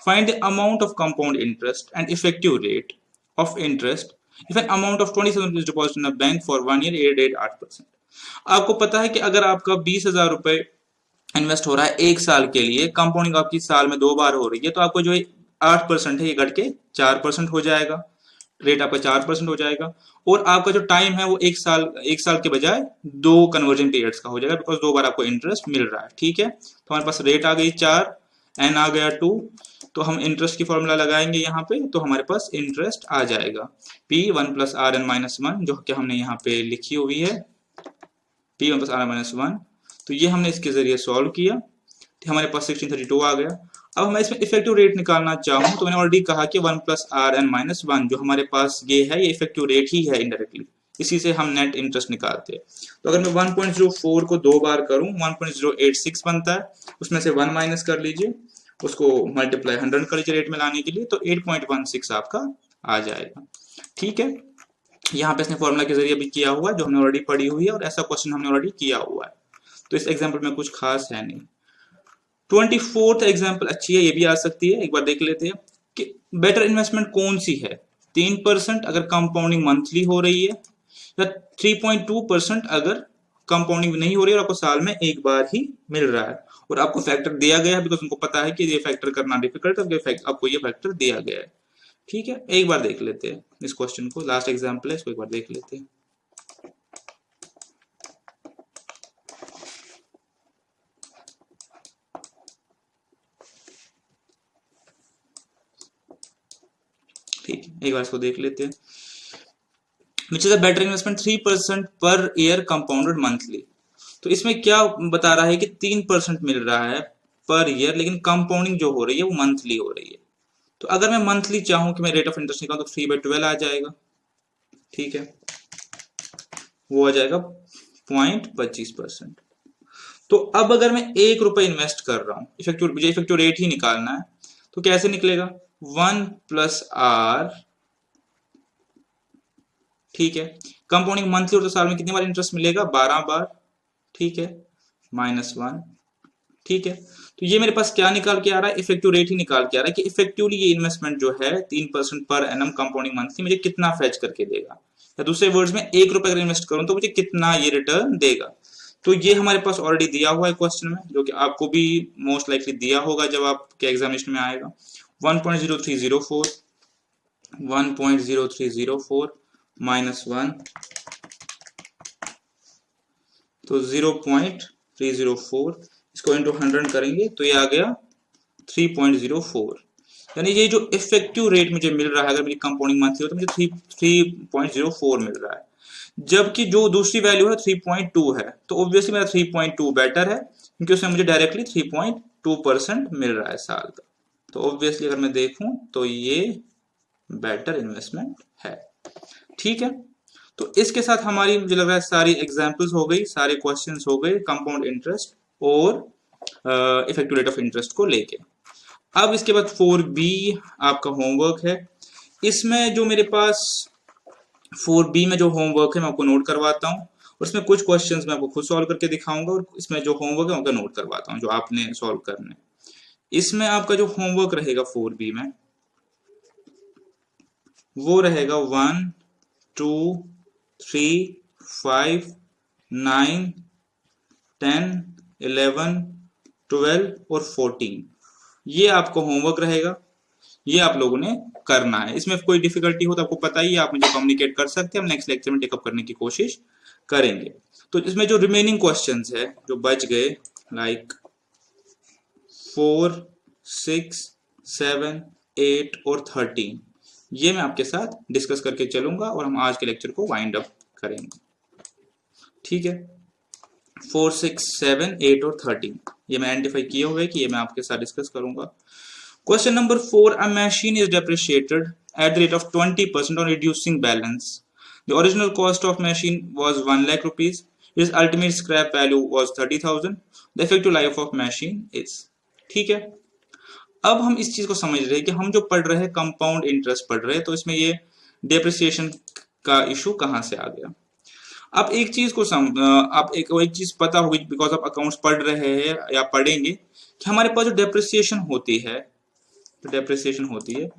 Find the amount of compound interest and effective rate of interest if an amount of 27 is deposit in a bank for 1 year at 8%। आपको पता है कि अगर आपका 20,000 रुपए इन्वेस्ट हो रहा है 1 साल के लिए, कंपाउंडिंग आपकी साल में 2 बार हो रही है, तो आपको जो 8% है ये घट के 4% हो जाएगा। रेट आपका 4% हो जाएगा, और आपका जो टाइम है वो एक साल के बजाय 2 कन्वर्जन पीरियड्स का हो जाएगा, बिकॉज 2 बार आपको इंटरेस्ट मिल रहा है। ठीक है, तो हमारे पास रेट आ गई 4, एन आ गया 2, तो हम इंटरेस्ट की फॉर्मूला लगाएंगे यहाँ पे, तो हमारे पास इंटरेस्ट आ जाएगा P1 + Rn - 1, जो कि हमने यहाँ पे लिखी हुई है P1 + Rn - 1। तो ये हमने इसके जरिए सॉल्व किया, तो हमारे पास 1632 आ गया। अब मैं इसमें इफेक्टिव रेट निकालना चाहूँ तो मैंने ऑलरेडी कहा कि 1 + Rn - 1 जो हमारे पास ये है, ये इफेक्टिव रेट ही है इनडायरेक्टली, इसी से हम नेट इंटरेस्ट निकालते हैं। तो अगर मैं 1.04 को 2 बार करूँ 1.086 बनता है, उसमें से 1 माइनस कर लीजिए, उसको मल्टीप्लाई 100 कर लीजिए रेट में लाने के लिए, तो 8.16 आपका आ जाएगा। ठीक है, यहाँ पे इसने फॉर्मूला के जरिए भी किया हुआ है जो हमने ऑलरेडी पढ़ी हुई है, और ऐसा क्वेश्चन हमने ऑलरेडी किया हुआ है, तो इस एग्जाम्पल में कुछ खास है नहीं। 24th एग्जाम्पल अच्छी है, ये भी आ सकती है, एक बार देख लेते हैं कि बेटर इन्वेस्टमेंट कौन सी है। 3% अगर कंपाउंडिंग मंथली हो रही है, या 3.2% अगर कंपाउंडिंग नहीं हो रही है और आपको साल में एक बार ही मिल रहा है, और आपको फैक्टर दिया गया है, बिकॉज उनको पता है कि ये फैक्टर करना डिफिकल्ट है, आपको ये फैक्टर दिया गया है। ठीक है, एक बार देख लेते हैं इस क्वेश्चन को, लास्ट एग्जाम्पल है, इसको एक बार देख लेते हैं। ठीक है, एक बार इसको देख लेते हैं। Which is a better investment 3% per year compounded monthly. तो इसमें क्या बता रहा है कि 3% मिल रहा है पर ईयर, लेकिन कंपाउंडिंग जो हो रही है वो मंथली हो रही है। तो अगर मैं मंथली चाहूं कि मैं रेट ऑफ इंटरेस्ट निकालूं तो 3/12 आ जाएगा। ठीक है, वो आ जाएगा 0.25%। तो अब अगर मैं 1 रुपए इन्वेस्ट कर रहा हूं, मुझे इफेक्टिव रेट ही निकालना है, तो कैसे निकलेगा? 1 + R, ठीक है, कंपाउंडिंग मंथली और तो साल में कितनी बार इंटरेस्ट मिलेगा? 12 बार। ठीक है, -1। ठीक है, तो ये मेरे पास क्या निकाल के आ रहा है? इफेक्टिव रेट ही निकाल के आ रहा है कि इफेक्टिवली ये इन्वेस्टमेंट जो है 3% पर एनम कंपाउंडिंग मंथली मुझे कितना फेच करके देगा, या दूसरे वर्ड्स में 1 रुपए अगर इन्वेस्ट करूं तो मुझे कितना ये रिटर्न देगा। तो ये हमारे पास ऑलरेडी दिया हुआ है क्वेश्चन में, जो कि आपको भी मोस्ट लाइकली दिया होगा जब आपके एग्जामिनेशन में आएगा। 1.0304 1.0304 -1, तो 0.304, इसको इंटू 100 करेंगे तो ये आ गया 3.04। यानी ये जो इफेक्टिव रेट मुझे मिल रहा है अगर मेरी कंपाउंडिंग मंथली हो तो मुझे 3.04 मिल रहा है, जबकि जो दूसरी वैल्यू है 3.2 है, तो ऑब्वियसली मेरा 3.2 बेटर है, क्योंकि उसमें मुझे डायरेक्टली 3.2% मिल रहा है साल का। तो ऑब्वियसली अगर मैं देखूं तो ये बेटर इन्वेस्टमेंट है। ठीक है, तो इसके साथ हमारी मुझे लग रहा है सारी एग्जांपल्स हो गई, सारे क्वेश्चंस हो गए कंपाउंड इंटरेस्ट और इफेक्टिव रेट ऑफ इंटरेस्ट को लेके। अब इसके बाद 4B आपका होमवर्क है। इसमें जो मेरे पास 4B में जो होमवर्क है मैं आपको नोट करवाता हूँ, और इसमें कुछ क्वेश्चंस मैं आपको खुद सॉल्व करके दिखाऊंगा, और इसमें जो होमवर्क है उनका नोट करवाता हूँ जो आपने सॉल्व करने। इसमें आपका जो होमवर्क रहेगा 4B में वो रहेगा 1, 2, 3, 5, 9, 10, 11, 12 और 14। ये आपको होमवर्क रहेगा, ये आप लोगों ने करना है। इसमें कोई डिफिकल्टी हो तो आपको पता ही है, आप मुझे कम्युनिकेट कर सकते हैं, हम नेक्स्ट लेक्चर में टेकअप करने की कोशिश करेंगे। तो इसमें जो रिमेनिंग क्वेश्चंस है जो बच गए, लाइक 4, 6, 7, 8 और 13, ये मैं आपके साथ डिस्कस करके चलूंगा और हम आज के लेक्चर को वाइंड अप करेंगे। ठीक है, 4, 6, 7, 8 और 13 ये मैं आइडेंटिफाई किए हुए कि ये मैं आपके साथ डिस्कस करूंगा। Question number 4, a machine is depreciated at the rate of 20% on reducing balance. The original cost of machine was 1 lakh rupees. Its ultimate scrap value was 30,000. The effective life of machine is. ठीक है, अब हम इस चीज को समझ रहे हैं कि हम जो पढ़ रहे हैं कंपाउंड इंटरेस्ट पढ़ रहे हैं, तो इसमें ये डेप्रिसिएशन का इशू कहां से आ गया। आप एक चीज को आप एक चीज पता होगी, बिकॉज आप अकाउंट्स पढ़ रहे हैं या पढ़ेंगे, कि हमारे पास जो डेप्रिसिएशन होती है, तो डेप्रिसिएशन होती है,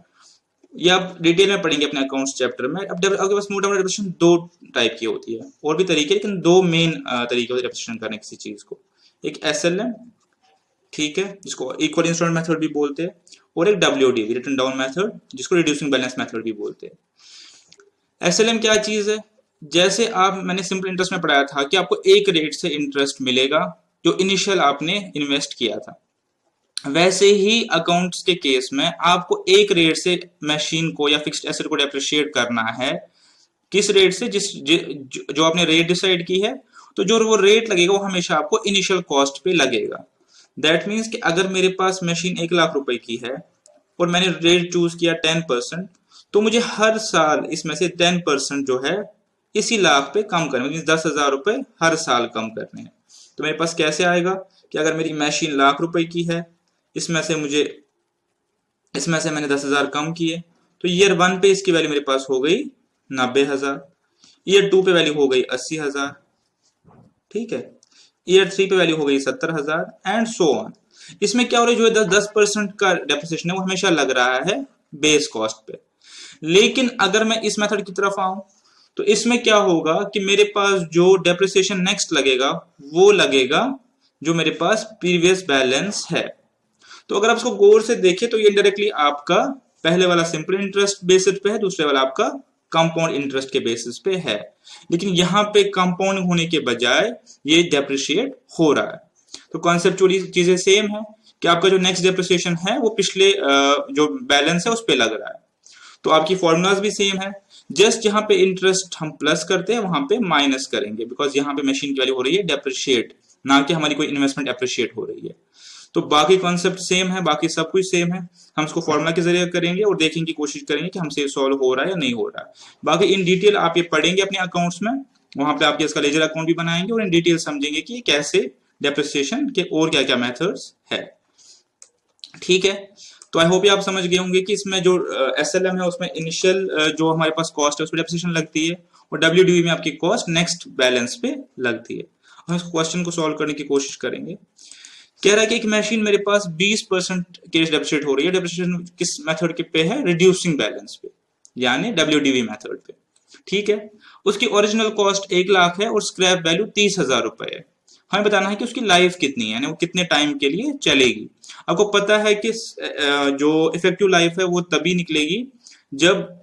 या आप डिटेल में पढ़ेंगे अपने अकाउंट्स चैप्टर में। अब आपके पास मोटा मोटा डेप्रिसिएशन 2 टाइप की होती है, और भी तरीके, लेकिन 2 मेन तरीके होते हैं डेप्रिसिएशन करने किसी चीज को। एक SLM, ठीक है, जिसको इक्वल इंस्टॉलमेंट मेथड भी बोलते हैं, और एक WDV, रिटन डाउन मेथड, जिसको रिड्यूसिंग बैलेंस मेथड भी बोलते हैं। एसएलएम क्या चीज है? जैसे आप, मैंने सिंपल इंटरेस्ट में पढ़ाया था कि आपको एक रेट से इंटरेस्ट मिलेगा जो इनिशियल आपने इन्वेस्ट किया था, वैसे ही अकाउंट्स के केस में आपको एक रेट से मशीन को या फिक्स्ड एसेट को डेप्रिशिएट करना है। किस रेट से? जो आपने रेट डिसाइड की है, तो जो वो रेट लगेगा वो हमेशा आपको इनिशियल कॉस्ट पे लगेगा। दैट मीन्स कि अगर मेरे पास मशीन 1 लाख रुपए की है और मैंने रेट चूज किया 10%, तो मुझे हर साल इसमें से 10% जो है इसी लाख पे कम करने, मीन 10,000 रुपए हर साल कम करने हैं। तो मेरे पास कैसे आएगा कि अगर मेरी मशीन लाख रुपए की है, इसमें से मुझे इसमें से मैंने 10,000 कम किए, तो ईयर 1 पे इसकी वैल्यू मेरे पास हो गई 90,000, ईयर 2 पे वैल्यू हो गई 80,000, ठीक है, ईयर 3 पे वैल्यू हो गई 70,000 एंड सो ऑन। इसमें क्या हो रहा है, जो है 10% का डेप्रिसिएशन है वो हमेशा लग रहा है बेस कॉस्ट पे। लेकिन अगर मैं इस मेथड की तरफ आऊं, तो इसमें क्या होगा कि मेरे पास जो डेप्रिसिएशन नेक्स्ट लगेगा वो लगेगा जो मेरे पास प्रीवियस बैलेंस है। तो अगर आप इसको गौर से देखें तो ये डायरेक्टली आपका पहले वाला सिंपल इंटरेस्ट बेसिस पे है, दूसरे वाला आपका कंपाउंड इंटरेस्ट के बेसिस पे है। लेकिन यहाँ पे कंपाउंड होने के बजाय ये डेप्रिशिएट हो रहा है। तो कॉन्सेप्चुअली चीजें सेम है कि आपका जो नेक्स्ट डेप्रिसिएशन है वो पिछले जो बैलेंस है उस पे लग रहा है। तो आपकी फॉर्मूलाज भी सेम है, जस्ट यहाँ पे इंटरेस्ट हम प्लस करते हैं, वहां पे माइनस करेंगे, बिकॉज यहाँ पे मशीन की वैल्यू हो रही है डेप्रिशिएट, ना कि हमारी कोई इन्वेस्टमेंट अप्रिशिएट हो रही है। तो बाकी कॉन्सेप्ट सेम है, बाकी सब कुछ सेम है। हम इसको फॉर्मूला के जरिए करेंगे और देखेंगे की कोशिश करेंगे कि हमसे सॉल्व हो रहा है या नहीं हो रहा है। बाकी इन डिटेल आप ये पढ़ेंगे अपने अकाउंट्स में, वहां पे आप इसका लेजर अकाउंट भी बनाएंगे और इन डिटेल समझेंगे कि कैसे डेप्रिसिएशन के और क्या क्या मेथड्स है। ठीक है, तो आई होप ये आप समझ गए होंगे कि इसमें जो एसएलएम है उसमें इनिशियल जो हमारे पास कॉस्ट है उस पर डेप्रिसिएशन लगती है, और डब्ल्यूडीवी में आपकी कॉस्ट नेक्स्ट बैलेंस पे लगती है। हम इस क्वेश्चन को सॉल्व करने की कोशिश करेंगे। कह रहा है कि एक मशीन मेरे पास 20% केस डेप्रिशिएट हो रही है, डेप्रिसिएशन किस मेथड के पे है? रिड्यूसिंग बैलेंस पे, यानी डब्ल्यूडीवी मेथड पे। ठीक है, उसकी ओरिजिनल कॉस्ट 1 लाख है और स्क्रैप वैल्यू 30,000 रुपए है। हमें बताना है कि उसकी लाइफ कितनी है, यानी वो कितने टाइम के लिए चलेगी। आपको पता है कि जो इफेक्टिव लाइफ है वो तभी निकलेगी जब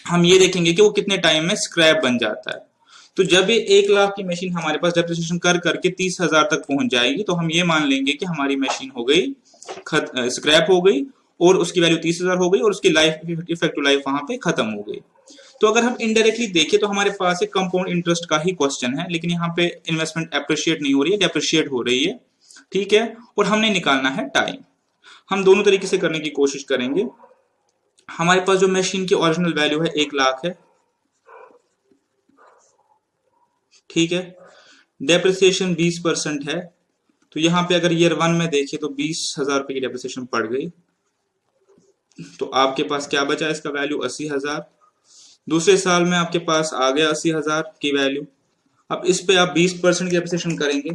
हम ये देखेंगे कि वो कितने टाइम में स्क्रैप बन जाता है। तो जब ये 1 लाख की मशीन हमारे पास डेप्रिसिएशन कर करके 30,000 तक पहुंच जाएगी, तो हम ये मान लेंगे कि हमारी मशीन हो गई स्क्रैप हो गई और उसकी वैल्यू 30,000 हो गई और उसकी लाइफ, इफेक्टिव लाइफ वहां पे खत्म हो गई। तो अगर हम इनडायरेक्टली देखें तो हमारे पास एक कंपाउंड इंटरेस्ट का ही क्वेश्चन है, लेकिन यहाँ पे इन्वेस्टमेंट अप्रिशिएट नहीं हो रही है, डेप्रिशिएट हो रही है। ठीक है, और हमने निकालना है टाइम। हम दोनों तरीके से करने की कोशिश करेंगे। हमारे पास जो मशीन की ओरिजिनल वैल्यू है 1 लाख है, ठीक है, डेप्रिसिएशन 20% है, तो यहाँ पे अगर ईयर 1 में देखें तो 20,000 रुपए की डेप्रिसिएशन पड़ गई, तो आपके पास क्या बचा? इसका वैल्यू 80,000। दूसरे साल में आपके पास आ गया 80,000 की वैल्यू। अब इस पे आप 20% की डेप्रिसिएशन करेंगे,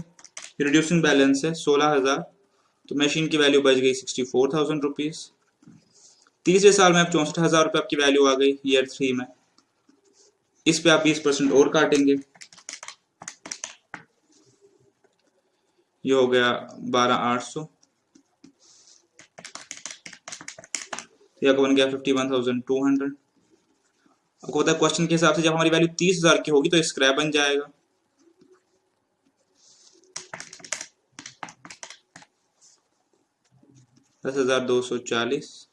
रिड्यूसिंग बैलेंस है 16,000, तो मशीन की वैल्यू बच गई 64,000 रुपीज। तीसरे साल में आप 64,000 रुपए आपकी वैल्यू आ गई ईयर 3 में। इस पे आप 20% और काटेंगे, ये हो गया 12,800, यह बन गया 51,200। आपको पता है क्वेश्चन के हिसाब से जब हमारी वैल्यू 30,000 की होगी तो स्क्रैप बन जाएगा। $10,240,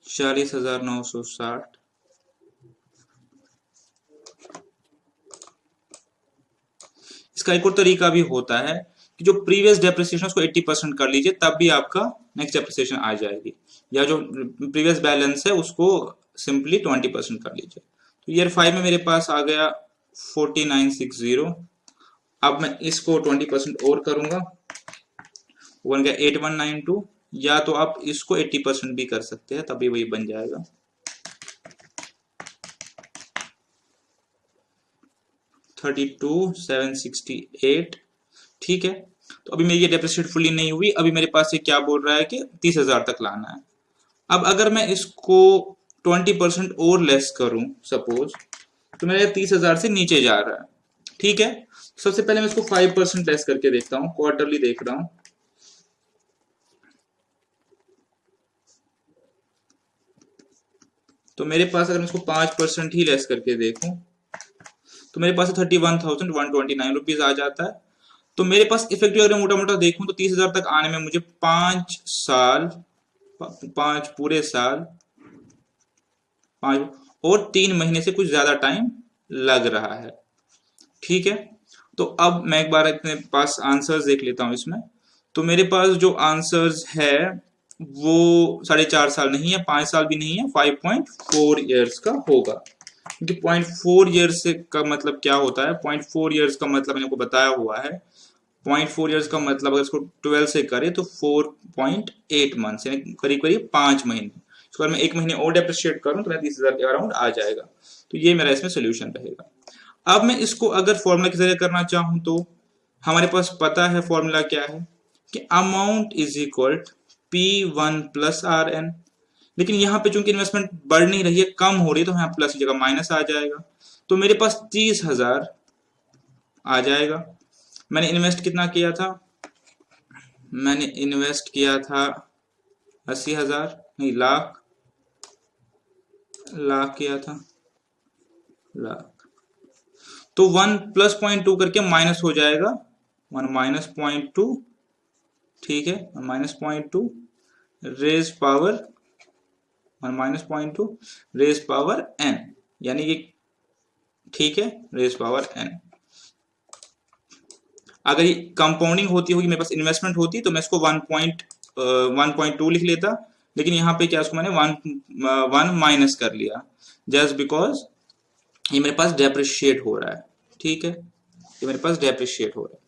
$40,960, इसका एक और तरीका भी होता है कि जो प्रीवियस डेप्रिसिएशन उसको 80% कर लीजिए, तब भी आपका नेक्स्ट डेप्रिसिएशन आ जाएगी, या जो प्रीवियस बैलेंस है उसको सिंपली 20% कर लीजिए। तो ईयर 5 में मेरे पास आ गया 4960। अब मैं इसको 20% और करूंगा, बन गया 8192, या तो आप इसको 80% भी कर सकते हैं, तभी वही बन जाएगा 32,768। ठीक है, तो अभी मेरी ये डेप्रिसिएट फुली नहीं हुई, अभी मेरे पास ये क्या बोल रहा है कि 30,000 तक लाना है। अब अगर मैं इसको 20% और लेस करूं सपोज, तो मेरा 30,000 से नीचे जा रहा है। ठीक है, सबसे पहले मैं इसको 5% लेस करके देखता हूं, क्वार्टरली देख रहा हूं। तो मेरे पास अगर मैं इसको 5% ही लेस करके देखूं तो मेरे पास 31,129 रुपीज आ जाता है। तो मेरे पास इफेक्टिव अगर मोटा मोटा देखूं तो 30,000 तक आने में मुझे 5 साल, 5 पूरे साल, 5 और 3 महीने से कुछ ज्यादा टाइम लग रहा है। ठीक है, तो अब मैं एक बार अपने पास आंसर्स देख लेता हूं इसमें। तो मेरे पास जो आंसर्स है वो 4.5 साल नहीं है, 5 साल भी नहीं है, 5.4 ईयर्स का होगा। क्योंकि 0.4 ईयर्स से का मतलब क्या होता है, 0.4 ईयर्स का मतलब मैंने आपको बताया हुआ है। 0.4 ईयर्स का मतलब अगर इसको 12 से करें तो 4.8 मंथ यानी करीब करीब 5 महीने। इसको अगर मैं 1 महीने और डेप्रिशिएट करूं तो मेरा 30,000 के अराउंड आ जाएगा। तो ये मेरा इसमें सोल्यूशन रहेगा। अब मैं इसको अगर फॉर्मूला के जरिए करना चाहूं तो हमारे पास पता है फॉर्मूला क्या है कि amount is equal P1 + RN। लेकिन यहाँ पे चूंकि इन्वेस्टमेंट बढ़ नहीं रही है, कम हो रही है, तो यहाँ प्लस की जगह माइनस आ जाएगा। तो मेरे पास 30,000 आ जाएगा। मैंने इन्वेस्ट कितना किया था, मैंने इन्वेस्ट किया था 80,000, नहीं लाख, लाख किया था, लाख। तो 1 + 0.2 करके माइनस हो जाएगा, 1 - 0.2, ठीक है, -0.2 raise power 1 - 0.2 raise power n, यानी ये ठीक है, रेज पावर n। अगर ये कंपाउंडिंग होती होगी, मेरे पास इन्वेस्टमेंट होती तो मैं इसको 1.2 लिख लेता, लेकिन यहाँ पे क्या, उसको मैंने 1 माइनस कर लिया जस्ट बिकॉज ये मेरे पास डेप्रिशिएट हो रहा है। ठीक है, ये मेरे पास डेप्रिशिएट हो रहा है।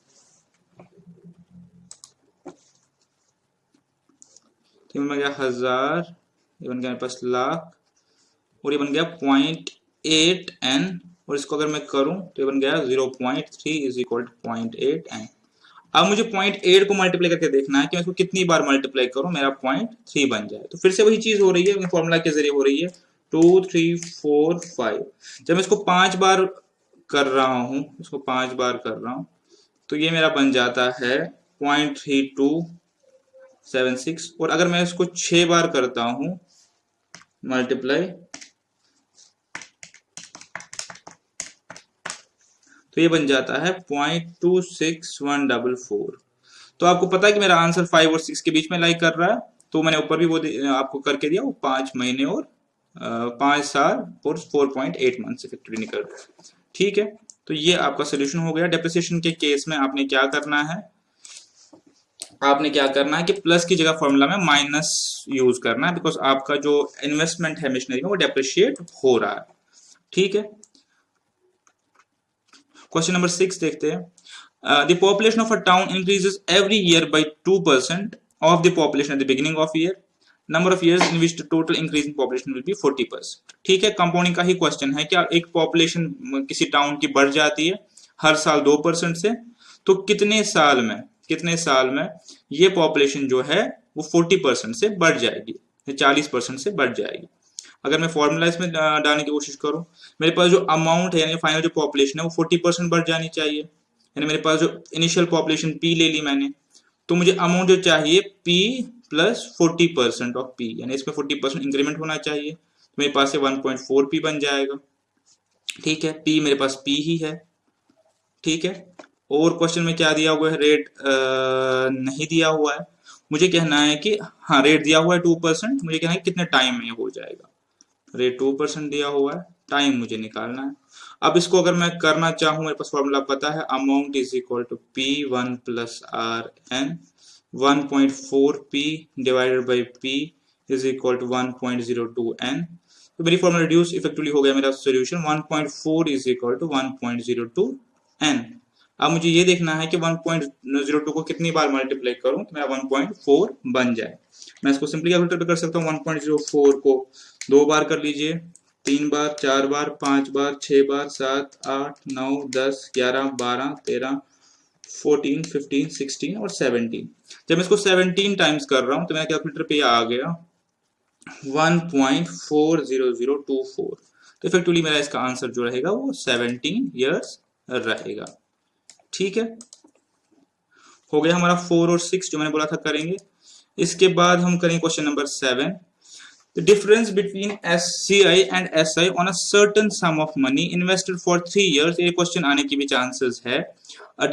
तो ये बन गया 1000, ये बन गया मेरे पास लाख, और ये बन गया 0.8n, और इसको अगर मैं करूं तो ये बन गया 0.3 इज इक्वल टू 0.8n। अब मुझे 0.8 को मल्टीप्लाई करके देखना है कि मैं इसको कितनी बार मल्टीप्लाई करूं मेरा 0.3 बन जाए। तो फिर से वही चीज हो रही है, फॉर्मूला के जरिए हो रही है, 2 3 4 5। जब मैं इसको 5 बार कर रहा हूं, इसको 5 बार कर रहा हूं, तो ये मेरा बन जाता है 0.3276। और अगर मैं इसको 6 बार करता हूं मल्टीप्लाई, तो ये बन जाता है 0.26144। तो आपको पता है कि मेरा आंसर 5 और 6 के बीच में लाई कर रहा है। तो मैंने ऊपर भी वो आपको करके दिया, वो 5 महीने और 5 साल और 4.8 मंथ इफेक्टिवली निकल रहा है। ठीक है, तो ये आपका सोल्यूशन हो गया। डेप्रिसिएशन के केस में आपने क्या करना है, आपने क्या करना है कि प्लस की जगह फॉर्मूला में माइनस यूज करना है, बिकॉज आपका जो इन्वेस्टमेंट है मशीनरी में वो डेप्रिशिएट हो रहा है। ठीक है, क्वेश्चन नंबर 6 देखते हैं। The population of a town increases every year by 2% of the population at the beginning of year. Number of years in which the total increase in population will be 40%. ठीक है, compounding का ही question है। क्या एक population किसी town की बढ़ जाती है हर साल 2% से, तो कितने साल में ये पॉपुलेशन जो है वो 40% से बढ़ जाएगी, 40% से बढ़ जाएगी। अगर मैं फॉर्मूला इसमें डालने की कोशिश करूं, मेरे पास जो अमाउंट है यानी फाइनल जो पॉपुलेशन है वो 40% बढ़ जानी चाहिए। यानी मेरे पास जो इनिशियल पॉपुलेशन P ले ली मैंने, तो मुझे अमाउंट जो चाहिए P + 40% ऑफ P, यानी इसमें 40% इंक्रीमेंट होना चाहिए। तो मेरे पास 1.4P बन जाएगा। ठीक है, P मेरे पास P ही है। ठीक है, और क्वेश्चन में क्या दिया हुआ है, रेट नहीं दिया हुआ है। मुझे कहना है कि हाँ, रेट दिया हुआ है 2%, मुझे कहना है कितने टाइम में ये हो जाएगा। रेट 2% दिया हुआ है, टाइम मुझे निकालना है। अब इसको अगर मैं करना चाहूं, मेरे पास फॉर्मूला पता है, amount is equal to P1 + RN, 1.4P divided by P is equal to 1.02N। तो मेरी फॉर्मूला रिड्यूस इफेक्टिवली हो गया मेरा solution, 1.4 is equal to 1.02N। अब मुझे ये देखना है कि 1.02 को कितनी बार मल्टीप्लाई करूं कि मेरा 1.4 बन जाए। मैं इसको सिंपली कैलकुलेट कर सकता हूँ। 1.04 को 2 बार कर लीजिए, 3 बार, 4 बार, 5 बार, 6 बार, 7 8 9 10 11 12 13 14 15 16 और 17। जब मैं इसको 17 टाइम्स कर रहा हूं तो मेरा कैलकुलेटर पे आ गया 1.40024। तो इफेक्टिवली मेरा इसका आंसर जो रहेगा वो 17 ईयर्स रहेगा। ठीक है, हो गया हमारा 4 और 6 जो मैंने बोला था करेंगे। इसके बाद हम करेंगे question number 7। The difference between SCI and SI on a certain sum of money invested for 3 years, ये क्वेश्चन आने की भी चांसेस है। The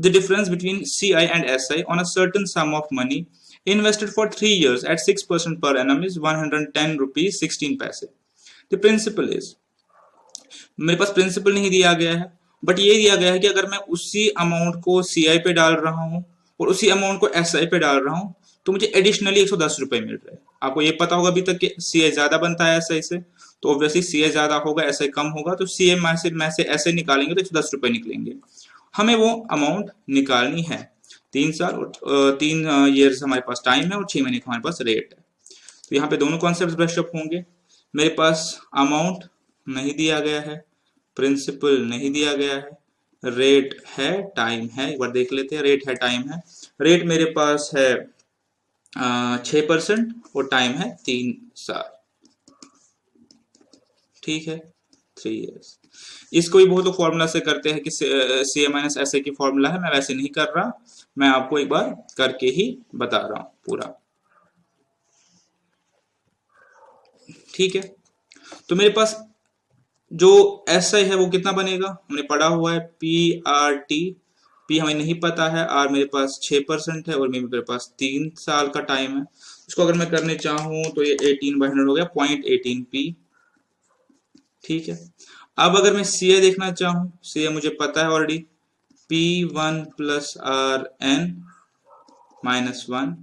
difference between CI and SI on a certain sum of money invested for 3 years at 6% per annum is 110 rupees 16 पैसे। The principle is, मेरे पास principal नहीं दिया गया है, बट ये दिया गया है कि अगर मैं उसी अमाउंट को CI पे डाल रहा हूँ और उसी अमाउंट को SI पे डाल रहा हूँ तो मुझे एडिशनली 110 रुपए मिल रहे हैं। आपको ये पता होगा अभी तक कि CI ज्यादा बनता है SI से, तो ऑब्वियसली CI ज्यादा होगा SI कम होगा, तो CI में से SI निकालेंगे तो 110 रुपए निकलेंगे। हमें वो अमाउंट निकालनी है। 3 साल और 3 ईयर्स हमारे पास टाइम है और 6 महीने का हमारे पास रेट है। तो यहाँ पे दोनों कॉन्सेप्ट ब्रश अप होंगे। मेरे पास अमाउंट नहीं दिया गया है, प्रिंसिपल नहीं दिया गया है, रेट है, टाइम है। एक बार देख लेते हैं, रेट है, टाइम है। रेट मेरे पास है 6% और टाइम है 3 साल। ठीक है, 3 इयर्स। इसको भी बहुत लोग फॉर्मूला से करते हैं कि CI माइनस SI की फॉर्मूला है, मैं वैसे नहीं कर रहा, मैं आपको एक बार करके ही बता रहा हूं पूरा। ठीक है, तो मेरे पास जो SI है वो कितना बनेगा, हमने पढ़ा हुआ है PRT। P हमें नहीं पता है, R मेरे पास 6% है और मेरे पास 3 साल का टाइम है। इसको अगर मैं करने चाहूं तो ये 18/100 हो गया, 0.18P। ठीक है, अब अगर मैं CI देखना चाहूं, CI मुझे पता है already, P1 plus RN minus 1।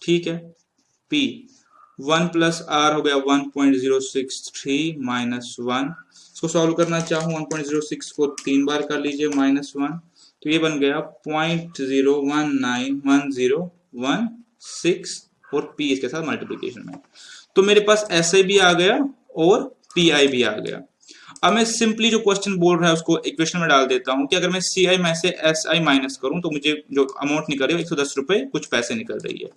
ठीक है, P1 प्लस R हो गया 1.063 माइनस 1। इसको सॉल्व करना चाहूं, 1.06 को 3 बार कर लीजिए माइनस 1, तो ये बन गया 0.0191016 और P इसके साथ मल्टीप्लीकेशन में। तो मेरे पास SI भी आ गया और PI भी आ गया। अब मैं सिंपली जो क्वेश्चन बोल रहा है उसको इक्वेशन में डाल देता हूं कि अगर मैं CI में से SI माइनस करूं तो मुझे जो अमाउंट निकल रही है 110 रुपए कुछ पैसे निकल रही है।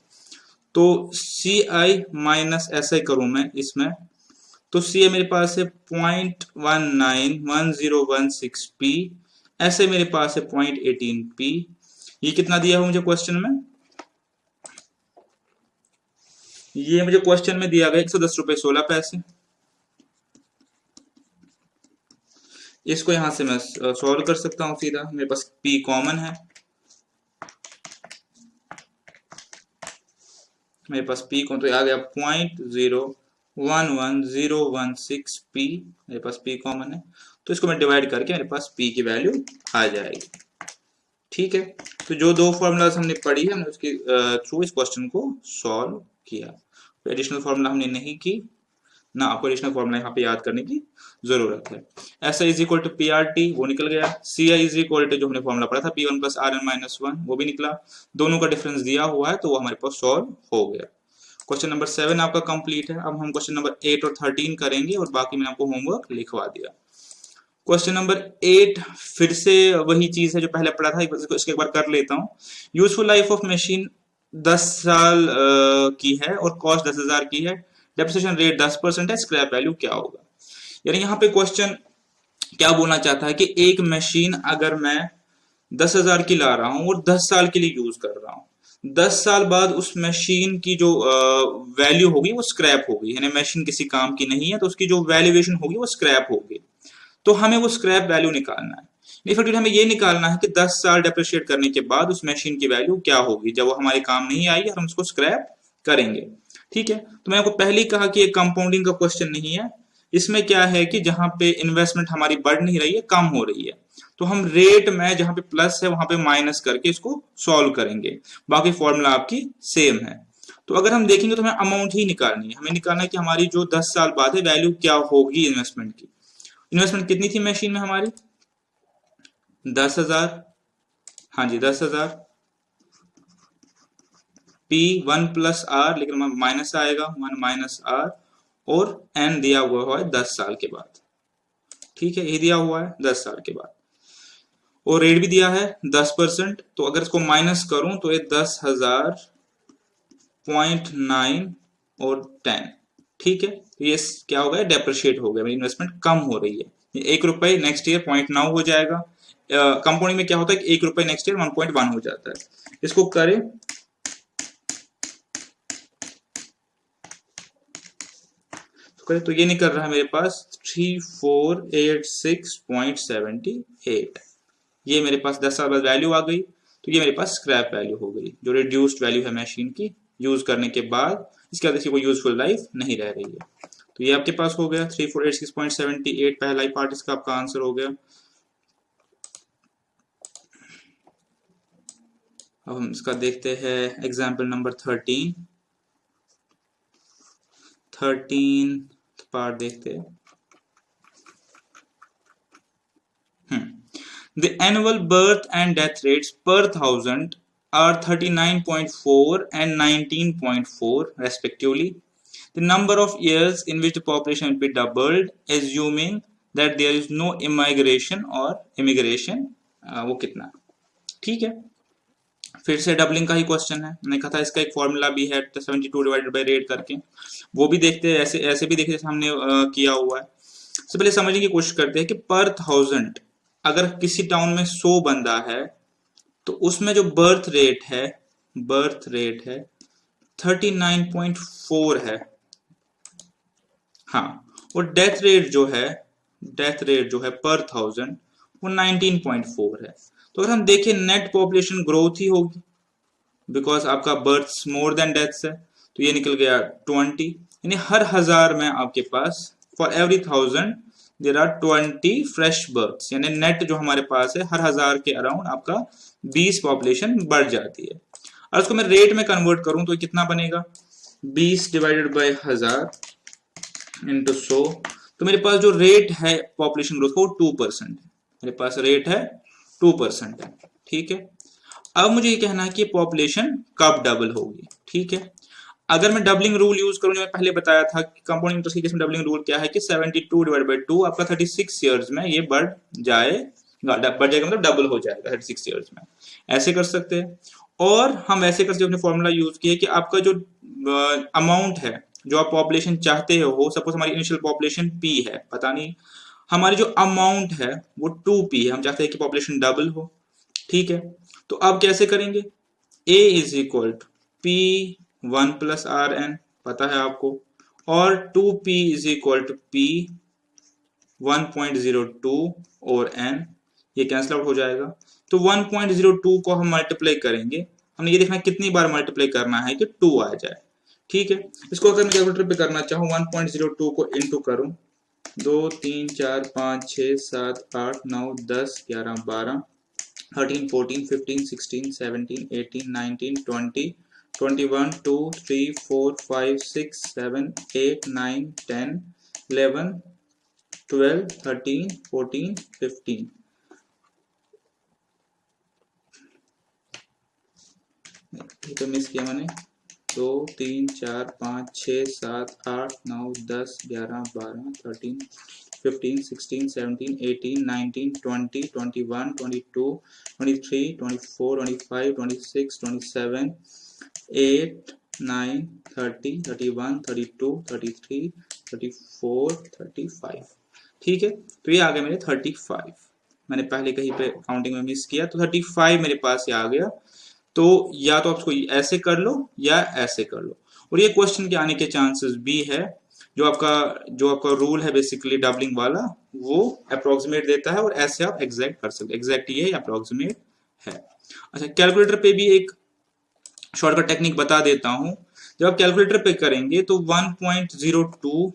तो CI माइनस SI करूं मैं इसमें, तो CI मेरे पास है 0.191016P, SI मेरे पास है 0.18P। ये कितना दिया है मुझे क्वेश्चन में, ये मुझे क्वेश्चन में दिया गया 110 रुपए 16 पैसे। इसको यहां से मैं सॉल्व कर सकता हूं सीधा, मेरे पास P कॉमन है, मेरे पास P को तो आ गया 0.011016P, मेरे पास P कॉमन है, तो इसको मैं डिवाइड करके मेरे पास P की वैल्यू आ जाएगी। ठीक है, तो जो दो फॉर्मूलाज हमने पढ़ी है हमने उसके थ्रू इस क्वेश्चन को सॉल्व किया। तो एडिशनल फॉर्मूला हमने नहीं की ना, आपको एडिशनल फॉर्मूला यहाँ पे याद करने की जरूरत है। SI is equal to PRT, वो निकल गया। CI इज इक्वल टू जो हमने फॉर्मूला पढ़ा था P1 प्लस RN माइनस 1, वो भी निकला। दोनों का डिफरेंस दिया हुआ है तो वो हमारे पास सॉल्व हो गया। क्वेश्चन नंबर 7 आपका कंप्लीट है। अब हम क्वेश्चन नंबर 8 और 13 करेंगे और बाकी मैंने आपको होमवर्क लिखवा दिया। क्वेश्चन नंबर 8 फिर से वही चीज है जो पहले पढ़ा था, इसको एक बार कर लेता हूँ। यूजफुल लाइफ ऑफ मशीन 10 साल की है और कॉस्ट 10,000 की है, डेप्रिसिएशन रेट 10% है, स्क्रैप वैल्यू क्या होगा। यानी यहाँ पे क्वेश्चन क्या बोलना चाहता है कि एक मशीन अगर मैं 10,000 की ला रहा हूं और 10 साल के लिए यूज कर रहा हूं, 10 साल बाद उस मशीन की जो वैल्यू होगी वो स्क्रैप होगी, यानी मशीन किसी काम की नहीं है तो उसकी जो वैल्यूएशन होगी वो स्क्रैप होगी। तो हमें वो स्क्रैप वैल्यू निकालना है। इफेक्टिवली हमें ये निकालना है कि 10 साल डेप्रिशिएट करने के बाद उस मशीन की वैल्यू क्या होगी जब वो हमारे काम नहीं आएगी और हम उसको स्क्रैप करेंगे। ठीक है, तो मैंने आपको पहले ही कहा कि ये कंपाउंडिंग का क्वेश्चन नहीं है। इसमें क्या है कि जहां पे इन्वेस्टमेंट हमारी बढ़ नहीं रही है, कम हो रही है, तो हम रेट में जहां पे प्लस है वहां पे माइनस करके इसको सॉल्व करेंगे। बाकी फॉर्मूला आपकी सेम है। तो अगर हम देखेंगे तो हमें अमाउंट ही निकालनी है, हमें निकालना है कि हमारी जो 10 साल बाद है वैल्यू क्या होगी इन्वेस्टमेंट की। इन्वेस्टमेंट कितनी थी मशीन में हमारी, 10,000। हाँ जी 10,000। P1 प्लस R, लेकिन माइनस आएगा 1 माइनस R, और N दिया हुआ है 10 साल के बाद। ठीक है, ये दिया हुआ है 10 साल के बाद, और रेट भी दिया है 10%। तो अगर इसको माइनस करूं तो ये 10,000 0.9 और 10। ठीक है, तो ये क्या हो गया, डेप्रिशिएट हो गया, मेरी इन्वेस्टमेंट कम हो रही है। 1 रुपए नेक्स्ट ईयर 0.9 हो जाएगा। कंपाउंडिंग में क्या होता है कि 1 रुपए नेक्स्ट ईयर 1.1 हो जाता है। इसको करें करें तो ये निकल रहा है मेरे पास 3486.78। ये मेरे पास 10 साल बाद वैल्यू आ गई, तो ये मेरे पास स्क्रैप वैल्यू हो गई, जो रिड्यूस्ड वैल्यू है मशीन की यूज करने के बाद, इसके बाद इसकी कोई यूजफुल लाइफ नहीं रह रही है। तो ये आपके पास हो गया 3486.78, पहला ही पार्ट इसका आपका आंसर हो गया। अब हम इसका देखते हैं एग्जाम्पल नंबर 13 पार्ट देखते हैं। The annual birth and death rates per thousand are 39.4 and 19.4 respectively. The number of years in which the population will be doubled, assuming that there is no immigration or immigration, वो कितना? ठीक है, फिर से doubling का ही question है। मैंने कहा था इसका एक फॉर्मूला भी है 72 डिवाइडेड बाई रेट करके, वो भी देखते हैं, ऐसे भी देखिए जैसे हमने किया हुआ है। सबसे पहले समझने की कोशिश करते हैं कि पर 1000 अगर किसी टाउन में 100 बंदा है तो उसमें जो बर्थ रेट है 39.4 है, हाँ, और डेथ रेट जो है पर 1000 वो 19.4 है। तो अगर हम देखें नेट पॉपुलेशन ग्रोथ ही होगी, बिकॉज आपका बर्थ्स मोर देन डेथ्स है, तो ये निकल गया 20, यानी हर 1000 में आपके पास for every 1000 there are 20 fresh births, यानी नेट जो हमारे पास है हर 1000 के अराउंड आपका 20 पॉपुलेशन बढ़ जाती है। और उसको मैं रेट में कन्वर्ट करूं तो कितना बनेगा, 20 डिवाइडेड बाई 1000 इंटू 100, तो मेरे पास जो रेट है पॉपुलेशन ग्रोथ का वो 2% है, मेरे पास रेट है 2% है। ठीक है, अब मुझे ये कहना है कि पॉपुलेशन कब डबल होगी। ठीक है, अगर मैं डबलिंग रूल यूज करूं, जो मैं पहले बताया था कि कंपाउंड इंटरेस्ट के केस में डबलिंग रूल क्या है कि 72 डिवाइड बाई 2 आपका 36 इयर्स में ये बढ़ जाएगा मतलब डबल हो जाएगा 36 इयर्स में, ऐसे कर सकते हैं। और हम ऐसे कर सकते हैं, फॉर्मूला यूज किया कि आपका जो अमाउंट है जो आप पॉपुलेशन चाहते हो, सपोज हमारी इनिशियल पॉपुलेशन P है, पता नहीं हमारी जो अमाउंट है वो 2P है, हम चाहते हैं कि पॉपुलेशन डबल हो। ठीक है, तो अब कैसे करेंगे, A is equal to P1 plus RN पता है आपको, और 2P is equal to P 1.02 और N, ये कैंसिल आउट हो जाएगा। तो 1.02 को हम मल्टीप्लाई करेंगे, हमने ये देखना कितनी बार मल्टीप्लाई करना है कि 2 आ जाए। ठीक है, इसको अगर मैं कैलकुलेटर पे करना चाहूँ 1.02 को इंटू करूँ 2 3 4 5 6 7 8 9 10 11 12 13 14 15 16 17 18 19 20 21 2 3 4 5 6 7 8 9 10 11 12 13 14 15, ये तो मिस किया मैंने, 2 3 4 5 6 7 8 9 10 11 12 13 15 16 17 18 19 20 21 22 23 24 25 26 27 8 9 30 31 32 33 34 35। ठीक है, तो ये आ गया मेरे 35, मैंने पहले कहीं पे काउंटिंग में मिस किया, तो 35 मेरे पास ये आ गया। तो या तो आप इसको ऐसे कर लो या ऐसे कर लो, और ये क्वेश्चन के आने के चांसेस भी है। जो आपका रूल है बेसिकली डबलिंग वाला, वो अप्रोक्सीमेट देता है, और ऐसे आप एग्जैक्ट कर सकते, एग्जैक्ट ये अप्रोक्सीमेट है। अच्छा, कैलकुलेटर पे भी एक शॉर्टकट टेक्निक बता देता हूं। जब आप कैलकुलेटर पे करेंगे तो 1.02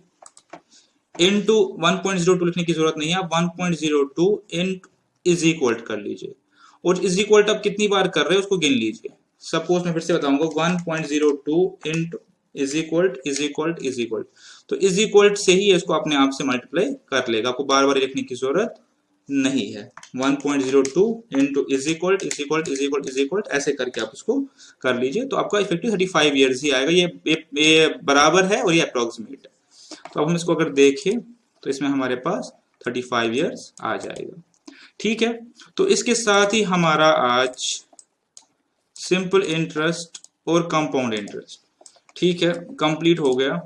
इंटू 1.02 लिखने की जरूरत नहीं है, आप 1.02 इंटू इज इक्वल कर लीजिए, और इज इक्वल आप कितनी बार कर रहे हैं उसको गिन लीजिए। सपोज मैं फिर से बताऊंगा 1.02 इंटू इज इक्वल, तो इज इक्वल से ही इसको अपने आप से मल्टीप्लाई कर लेगा, आपको बार बार लिखने की जरूरत नहीं है। 1.02 इंटू इज इक्वल ऐसे करके आप इसको कर लीजिए, तो आपका इफेक्टिव 35 ईयर्स ही आएगा। ये बराबर है और ये अप्रोक्सीमेट है। तो अब हम इसको अगर देखें तो इसमें हमारे पास 35 ईयर्स आ जाएगा। ठीक है, तो इसके साथ ही हमारा आज सिंपल इंटरेस्ट और कंपाउंड इंटरेस्ट, ठीक है, कंप्लीट हो गया।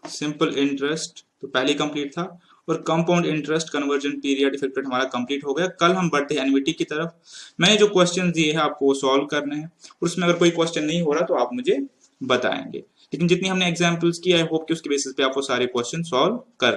सिंपल इंटरेस्ट तो पहले कंप्लीट था, और compound interest conversion period affected हमारा कंप्लीट हो गया। कल हम बढ़ते हैं एन्युटी की तरफ। मैंने जो क्वेश्चन दिए हैं आपको सॉल्व करने हैं, और उसमें अगर कोई क्वेश्चन नहीं हो रहा तो आप मुझे बताएंगे। लेकिन जितनी हमने एग्जाम्पल्स की, आई होप कि उसके बेसिस पे आप वो सारे क्वेश्चन सॉल्व कर